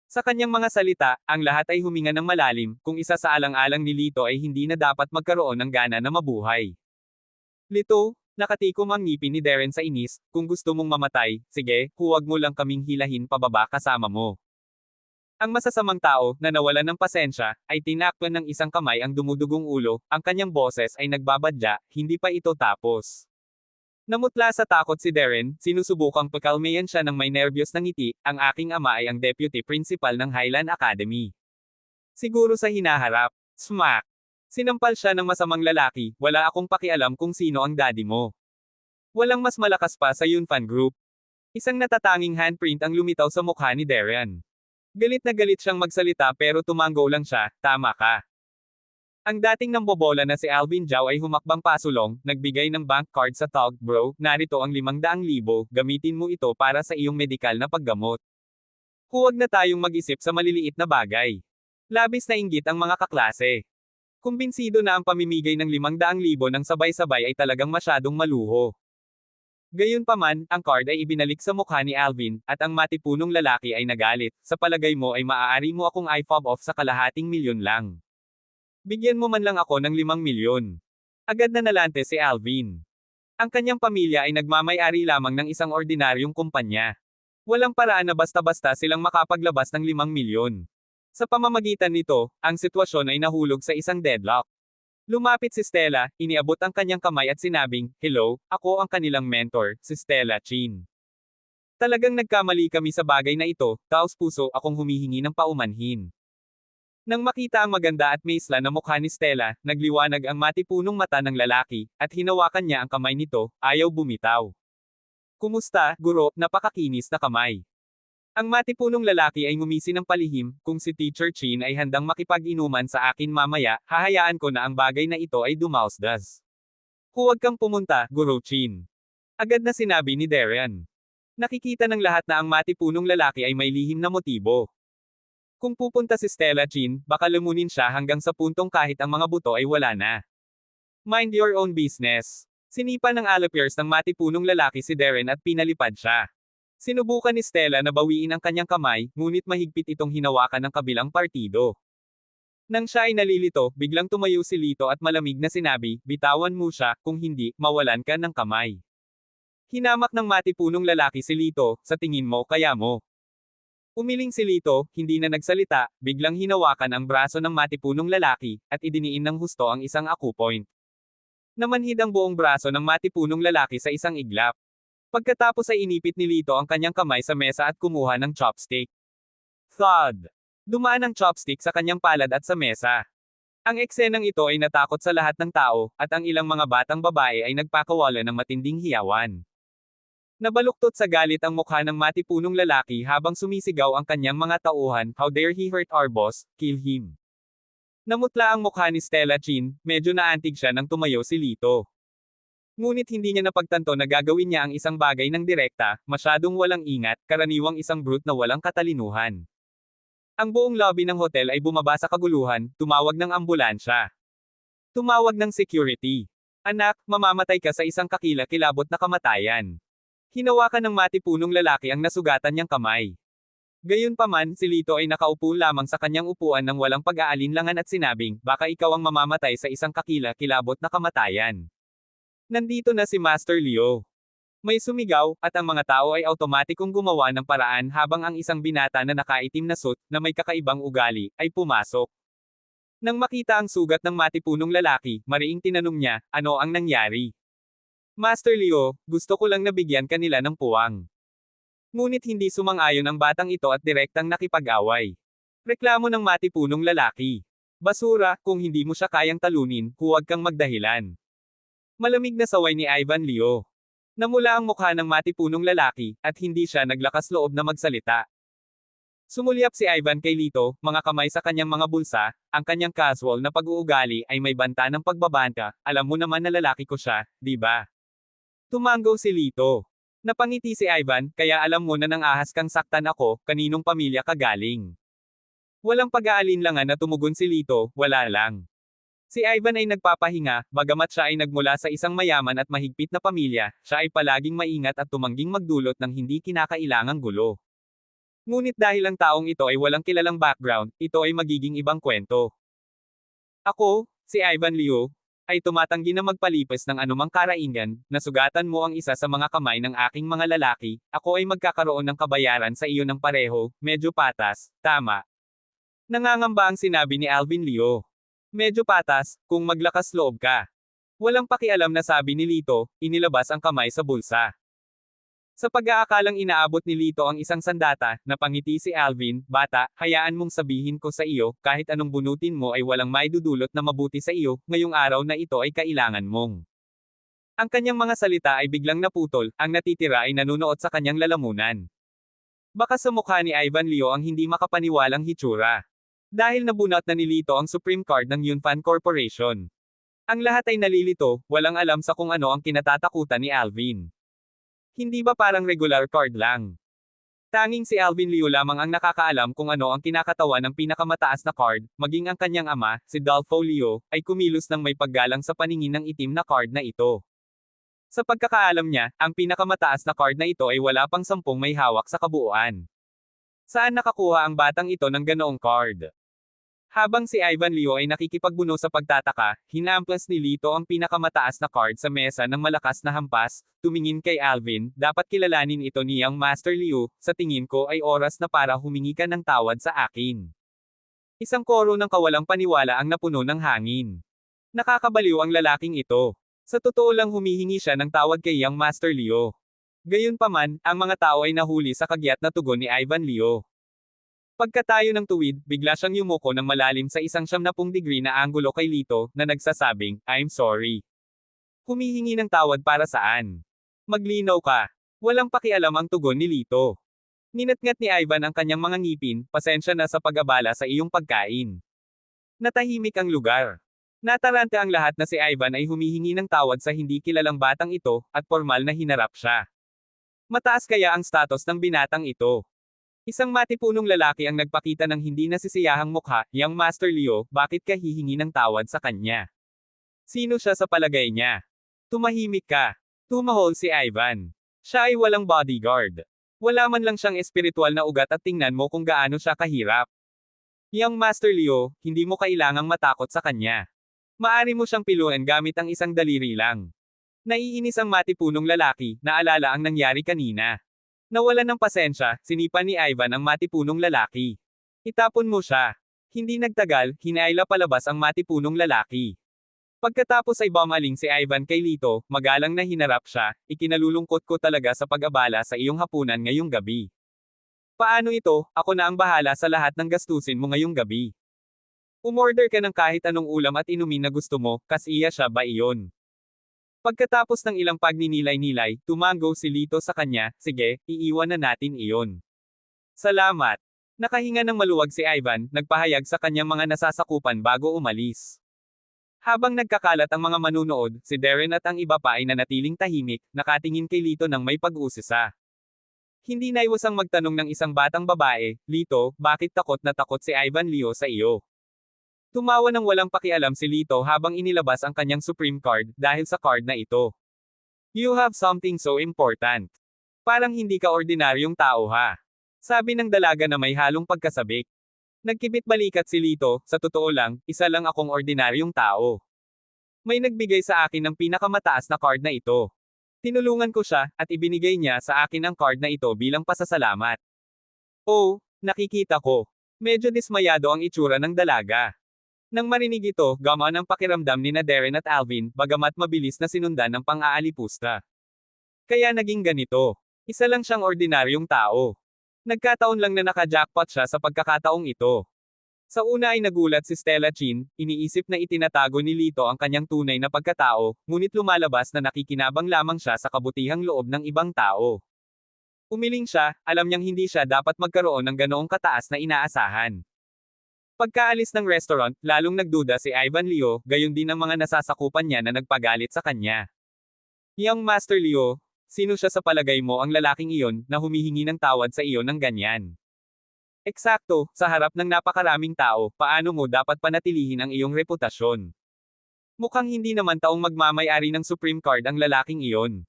Sa kanyang mga salita, ang lahat ay huminga ng malalim, kung isa sa alang-alang ni Lito ay hindi na dapat magkaroon ng gana na mabuhay. Lito, nakatikom ang ngipin ni Darren sa inis, kung gusto mong mamatay, sige, huwag mo lang kaming hilahin pababa kasama mo. Ang masasamang tao, na nawalan ng pasensya, ay tinakpan ng isang kamay ang dumudugong ulo, ang kanyang boses ay nagbabadya, hindi pa ito tapos. Namutla sa takot si Darren, sinusubukang pakalmayan siya ng may nerbiyos na ngiti, ang aking ama ay ang deputy principal ng Highland Academy. Siguro sa hinaharap. Smack! Sinampal siya ng masamang lalaki, wala akong pakialam kung sino ang daddy mo. Walang mas malakas pa sa Yunfan Group. Isang natatanging handprint ang lumitaw sa mukha ni Darren. Galit na galit siyang magsalita pero tumango lang siya, tama ka. Ang dating nambobola na si Alvin Giao ay humakbang pasulong, nagbigay ng bank card sa tug, bro, narito ang 500,000, gamitin mo ito para sa iyong medikal na paggamot. Huwag na tayong mag-isip sa maliliit na bagay. Labis na inggit ang mga kaklase. Kumbinsido na ang pamimigay ng 500,000 ng sabay-sabay ay talagang masyadong maluho. Gayunpaman, ang card ay ibinalik sa mukha ni Alvin, at ang matipunong lalaki ay nagalit, sa palagay mo ay maaari mo akong i-fob off sa kalahating milyon lang. Bigyan mo man lang ako ng 5 milyon. Agad na nalante si Alvin. Ang kanyang pamilya ay nagmamay-ari lamang ng isang ordinaryong kumpanya. Walang paraan na basta-basta silang makapaglabas ng 5 milyon. Sa pamamagitan nito, ang sitwasyon ay nahulog sa isang deadlock. Lumapit si Stella, iniabot ang kanyang kamay at sinabing, "Hello, ako ang kanilang mentor, si Stella Chin. Talagang nagkamali kami sa bagay na ito, taos-puso akong humihingi ng paumanhin." Nang makita ang maganda at maisla na mukha ni Stella, nagliwanag ang matipunong mata ng lalaki, at hinawakan niya ang kamay nito, ayaw bumitaw. Kumusta, guro, napakakinis na kamay. Ang matipunong lalaki ay ngumisi ng palihim, kung si Teacher Chin ay handang makipag-inuman sa akin mamaya, hahayaan ko na ang bagay na ito ay dumausdas. Huwag kang pumunta, Guro Chin. Agad na sinabi ni Darren. Nakikita ng lahat na ang matipunong lalaki ay may lihim na motibo. Kung pupunta si Stella Chin, baka lumunin siya hanggang sa puntong kahit ang mga buto ay wala na. Mind your own business. Sinipa ng allopiers ng matipunong lalaki si Darren at pinalipad siya. Sinubukan ni Stella na bawiin ang kanyang kamay, ngunit mahigpit itong hinawakan ng kabilang partido. Nang siya ay nalilito, biglang tumayo si Lito at malamig na sinabi, "Bitawan mo siya, kung hindi, mawalan ka ng kamay." Hinamak ng matipunong lalaki si Lito, "Sa tingin mo, kaya mo?" Umiling si Lito, hindi na nagsalita, biglang hinawakan ang braso ng matipunong lalaki, at idiniin ng husto ang isang acupoint. Namanhid ang buong braso ng matipunong lalaki sa isang iglap. Pagkatapos ay inipit ni Lito ang kanyang kamay sa mesa at kumuha ng chopstick. Thud! Dumaan ang chopstick sa kanyang palad at sa mesa. Ang eksenang ito ay natakot sa lahat ng tao, at ang ilang mga batang babae ay nagpakawala ng matinding hiyawan. Nabaluktot sa galit ang mukha ng matipunong lalaki habang sumisigaw ang kanyang mga tauhan, "How dare he hurt our boss, kill him." Namutla ang mukha ni Stella Chin, medyo naantig siya nang tumayo si Lito. Ngunit hindi niya napagtanto na gagawin niya ang isang bagay ng direkta, masyadong walang ingat, karaniwang isang brute na walang katalinuhan. Ang buong lobby ng hotel ay bumaba sa kaguluhan, tumawag ng ambulansya. Tumawag ng security. "Anak, mamamatay ka sa isang kakila-kilabot na kamatayan." Hinawakan ng matipunong lalaki ang nasugatan niyang kamay. Gayunpaman, si Lito ay nakaupo lamang sa kanyang upuan ng walang pag-aalinlangan at sinabing, "Baka ikaw ang mamamatay sa isang kakila-kilabot na kamatayan." Nandito na si Master Leo. May sumigaw, at ang mga tao ay automatikong gumawa ng paraan habang ang isang binata na nakaitim na suit, na may kakaibang ugali, ay pumasok. Nang makita ang sugat ng matipunong lalaki, mariing tinanong niya, "Ano ang nangyari?" "Master Leo, gusto ko lang nabigyan kanila ng puwang." Ngunit hindi sumang-ayon ang batang ito at direktang nakipag-away. Reklamo ng matipunong lalaki. "Basura, kung hindi mo siya kayang talunin, huwag kang magdahilan." Malamig na saway ni Ivan Leo. Namula ang mukha ng matipunong lalaki, at hindi siya naglakas loob na magsalita. Sumulyap si Ivan kay Lito, mga kamay sa kanyang mga bulsa, ang kanyang casual na pag-uugali ay may banta ng pagbabanta, "Alam mo naman na lalaki ko siya, di ba?" Tumango si Lito. Napangiti si Ivan, "Kaya alam mo na nang ahas kang saktan ako, kaninong pamilya ka galing." Walang pag-aalinlangan na tumugon si Lito, "Wala lang." Si Ivan ay nagpapahinga, bagamat siya ay nagmula sa isang mayaman at mahigpit na pamilya, siya ay palaging maingat at tumangging magdulot ng hindi kinakailangang gulo. Ngunit dahil ang taong ito ay walang kilalang background, ito ay magiging ibang kwento. "Ako, si Ivan Liu, ay tumatanggi na magpalipas ng anumang karaingan, nasugatan mo ang isa sa mga kamay ng aking mga lalaki, ako ay magkakaroon ng kabayaran sa iyo ng pareho, medyo patas, tama." Nangangamba ang sinabi ni Alvin Liu. "Medyo patas, kung maglakas loob ka." Walang pakialam na sabi ni Lito, inilabas ang kamay sa bulsa. Sa pag-aakalang inaabot ni Lito ang isang sandata, napangiti si Alvin, bata, hayaan mong sabihin ko sa iyo, kahit anong bunutin mo ay walang maidudulot na mabuti sa iyo, ngayong araw na ito ay kailangan mong. Ang kanyang mga salita ay biglang naputol, ang natitira ay nanunood sa kanyang lalamunan. Baka sa mukha ni Ivan Leo ang hindi makapaniwalang hitsura. Dahil nabunot na ni Lito ang Supreme Card ng Yunfan Corporation. Ang lahat ay nalilito, walang alam sa kung ano ang kinatatakutan ni Alvin. Hindi ba parang regular card lang? Tanging si Alvin Liu lamang ang nakakaalam kung ano ang kinakatawan ng pinakamataas na card, maging ang kanyang ama, si Dolfo Liu, ay kumilos ng may paggalang sa paningin ng itim na card na ito. Sa pagkakaalam niya, ang pinakamataas na card na ito ay wala pang 10 may hawak sa kabuuan. Saan nakakuha ang batang ito ng ganoong card? Habang si Ivan Liu ay nakikipagbuno sa pagtataka, hinamplas ni Lito ang pinakamataas na card sa mesa ng malakas na hampas, tumingin kay Alvin, dapat kilalanin ito niyang Master Liu, sa tingin ko ay oras na para humingi ka ng tawad sa akin. Isang koro ng kawalang paniwala ang napuno ng hangin. Nakakabaliw ang lalaking ito. Sa totoo lang humihingi siya ng tawad kay Yang Master Liu. Gayunpaman, ang mga tao ay nahuli sa kagyat na tugon ni Ivan Liu. Pagkatayo ng tuwid, bigla siyang yumuko ng malalim sa 170 degree na anggulo kay Lito, na nagsasabing, I'm sorry. Humihingi ng tawad para saan? Maglinaw ka. Walang pakialam ang tugon ni Lito. Ninatngat ni Ivan ang kanyang mga ngipin, pasensya na sa pag-abala sa iyong pagkain. Natahimik ang lugar. Nataranta ang lahat na si Ivan ay humihingi ng tawad sa hindi kilalang batang ito, at formal na hinarap siya. Mataas kaya ang status ng binatang ito? Isang matipunong lalaki ang nagpakita ng hindi nasisiyahang mukha, Yang Master Liu, bakit ka hihingi ng tawad sa kanya? Sino siya sa palagay niya? Tumahimik ka. Tumahol si Ivan. Siya ay walang bodyguard. Wala man lang siyang espiritual na ugat at tingnan mo kung gaano siya kahirap. Yang Master Liu, hindi mo kailangang matakot sa kanya. Maari mo siyang piluan gamit ang isang daliri lang. Naiinis ang matipunong lalaki, naalala ang nangyari kanina. Nawalan ng pasensya, sinipa ni Ivan ang matipunong lalaki. Itapon mo siya. Hindi nagtagal, hinaila palabas ang matipunong lalaki. Pagkatapos ay bumaling si Ivan kay Lito, magalang na hinarap siya, ikinalulungkot ko talaga sa pag-abala sa iyong hapunan ngayong gabi. Paano ito, ako na ang bahala sa lahat ng gastusin mo ngayong gabi. Umorder ka ng kahit anong ulam at inumin na gusto mo, kasiya siya ba iyon? Pagkatapos ng ilang pagninilay-nilay, tumango si Lito sa kanya, sige, iiwan na natin iyon. Salamat. Nakahinga ng maluwag si Ivan, nagpahayag sa kanyang mga nasasakupan bago umalis. Habang nagkakalat ang mga manunood, si Darren at ang iba pa ay nanatiling tahimik, nakatingin kay Lito ng may pag-uusisa. Hindi naiwasang magtanong ng isang batang babae, Lito, bakit takot na takot si Ivan Liu sa iyo? Tumawa ng walang pakialam si Lito habang inilabas ang kanyang Supreme Card, dahil sa card na ito. You have something so important. Parang hindi ka ordinaryong tao ha. Sabi ng dalaga na may halong pagkasabik. Nagkibit balikat si Lito, sa totoo lang, isa lang akong ordinaryong tao. May nagbigay sa akin ng pinakamataas na card na ito. Tinulungan ko siya, at ibinigay niya sa akin ang card na ito bilang pasasalamat. Oh, nakikita ko. Medyo dismayado ang itsura ng dalaga. Nang marinig ito, gamaan ang pakiramdam ni Darren at Alvin, bagamat mabilis na sinundan ng pang-aalipusta. Kaya naging ganito. Isa lang siyang ordinaryong tao. Nagkataon lang na naka-jackpot siya sa pagkakataong ito. Sa una ay nagulat si Stella Chin, iniisip na itinatago ni Lito ang kanyang tunay na pagkatao, ngunit lumalabas na nakikinabang lamang siya sa kabutihang loob ng ibang tao. Umiling siya, alam niyang hindi siya dapat magkaroon ng ganoong kataas na inaasahan. Pagkaalis ng restaurant, lalong nagduda si Ivan Liu, gayon din ang mga nasasakupan niya na nagpagalit sa kanya. Young Master Liu, sino siya sa palagay mo ang lalaking iyon, na humihingi ng tawad sa iyo ng ganyan? Eksakto, sa harap ng napakaraming tao, paano mo dapat panatilihin ang iyong reputasyon? Mukhang hindi naman taong magmamay-ari ng Supreme Card ang lalaking iyon.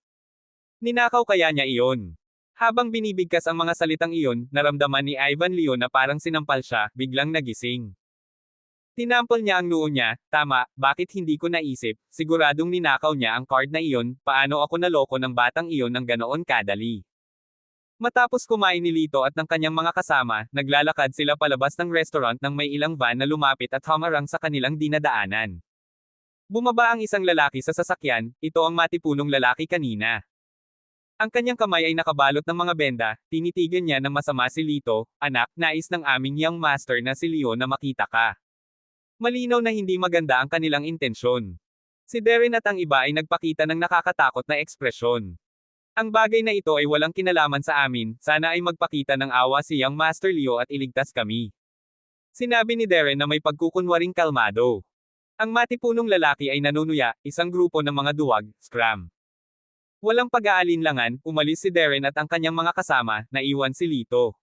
Ninakaw kaya niya iyon? Habang binibigkas ang mga salitang iyon, naramdaman ni Ivan Liu na parang sinampal siya, biglang nagising. Tinampal niya ang noo niya, tama, bakit hindi ko naisip, siguradong ninakaw niya ang card na iyon, paano ako naloko ng batang iyon ng ganoon kadali. Matapos kumain ni Lito at ng kanyang mga kasama, naglalakad sila palabas ng restaurant nang may ilang van na lumapit at humarang sa kanilang dinadaanan. Bumaba ang isang lalaki sa sasakyan, ito ang matipunong lalaki kanina. Ang kanyang kamay ay nakabalot ng mga benda, tinitigan niya ng masama si Lito, anak, nais ng aming young master na si Leo na makita ka. Malinaw na hindi maganda ang kanilang intensyon. Si Darren at ang iba ay nagpakita ng nakakatakot na ekspresyon. Ang bagay na ito ay walang kinalaman sa amin, sana ay magpakita ng awa si young master Leo at iligtas kami. Sinabi ni Darren na may pagkukunwaring kalmado. Ang matipunong lalaki ay nanunuya, isang grupo ng mga duwag, scram. Walang pag-aalinlangan, umalis si Darren at ang kanyang mga kasama, naiwan si Lito.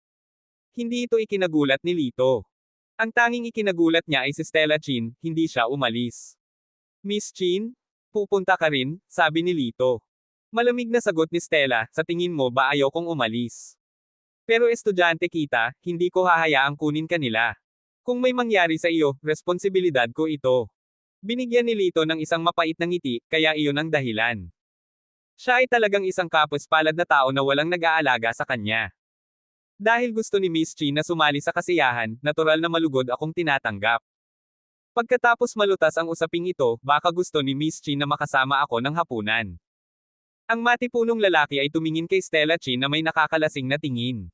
Hindi ito ikinagulat ni Lito. Ang tanging ikinagulat niya ay si Stella Chin, hindi siya umalis. Miss Chin? Pupunta ka rin, sabi ni Lito. Malamig na sagot ni Stella, sa tingin mo ba ayaw kong umalis? Pero estudyante kita, hindi ko hahayaang kunin kanila. Kung may mangyari sa iyo, responsibilidad ko ito. Binigyan ni Lito ng isang mapait na ngiti, kaya iyon ang dahilan. Siya ay talagang isang kapos-palad na tao na walang nag-aalaga sa kanya. Dahil gusto ni Miss Chi na sumali sa kasiyahan, natural na malugod akong tinatanggap. Pagkatapos malutas ang usaping ito, baka gusto ni Miss Chi na makasama ako ng hapunan. Ang matipunong lalaki ay tumingin kay Stella Chi na may nakakalasing na tingin.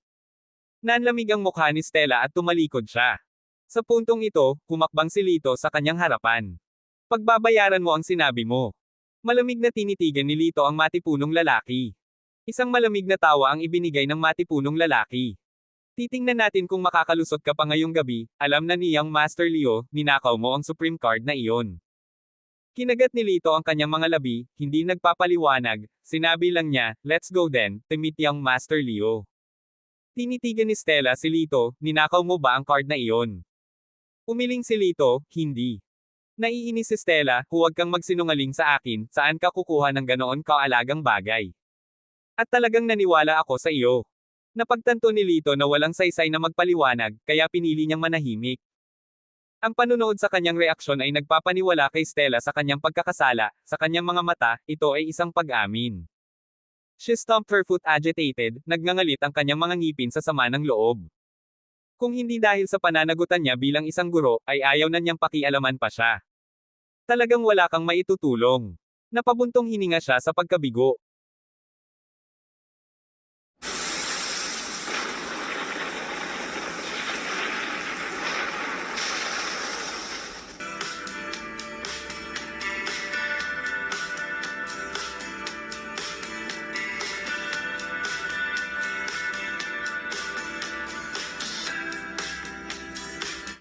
Nanlamig ang mukha ni Stella at tumalikod siya. Sa puntong ito, humakbang si Lito sa kanyang harapan. Pagbabayaran mo ang sinabi mo. Malamig na tinitigan ni Lito ang matipunong lalaki. Isang malamig na tawa ang ibinigay ng matipunong lalaki. Titingnan natin kung makakalusot ka pa ngayong gabi, alam na niyang Master Leo, ninakaw mo ang Supreme Card na iyon. Kinagat ni Lito ang kanyang mga labi, hindi nagpapaliwanag, sinabi lang niya, let's go then, to meet young Master Leo. Tinitigan ni Stella si Lito, ninakaw mo ba ang card na iyon? Umiling si Lito, hindi. Naiinis si Stella, huwag kang magsinungaling sa akin, saan ka kukuha ng ganoon kaalagang bagay. At talagang naniwala ako sa iyo. Napagtanto ni Lito na walang saysay na magpaliwanag, kaya pinili niyang manahimik. Ang panunood sa kanyang reaksyon ay nagpapaniwala kay Stella sa kanyang pagkakasala, sa kanyang mga mata, ito ay isang pag-amin. She stomped her foot agitated, nagngangalit ang kanyang mga ngipin sa sama ng loob. Kung hindi dahil sa pananagutan niya bilang isang guro, ay ayaw na niyang pakialaman pa siya. Talagang wala kang maitutulong. Napabuntong hininga siya sa pagkabigo.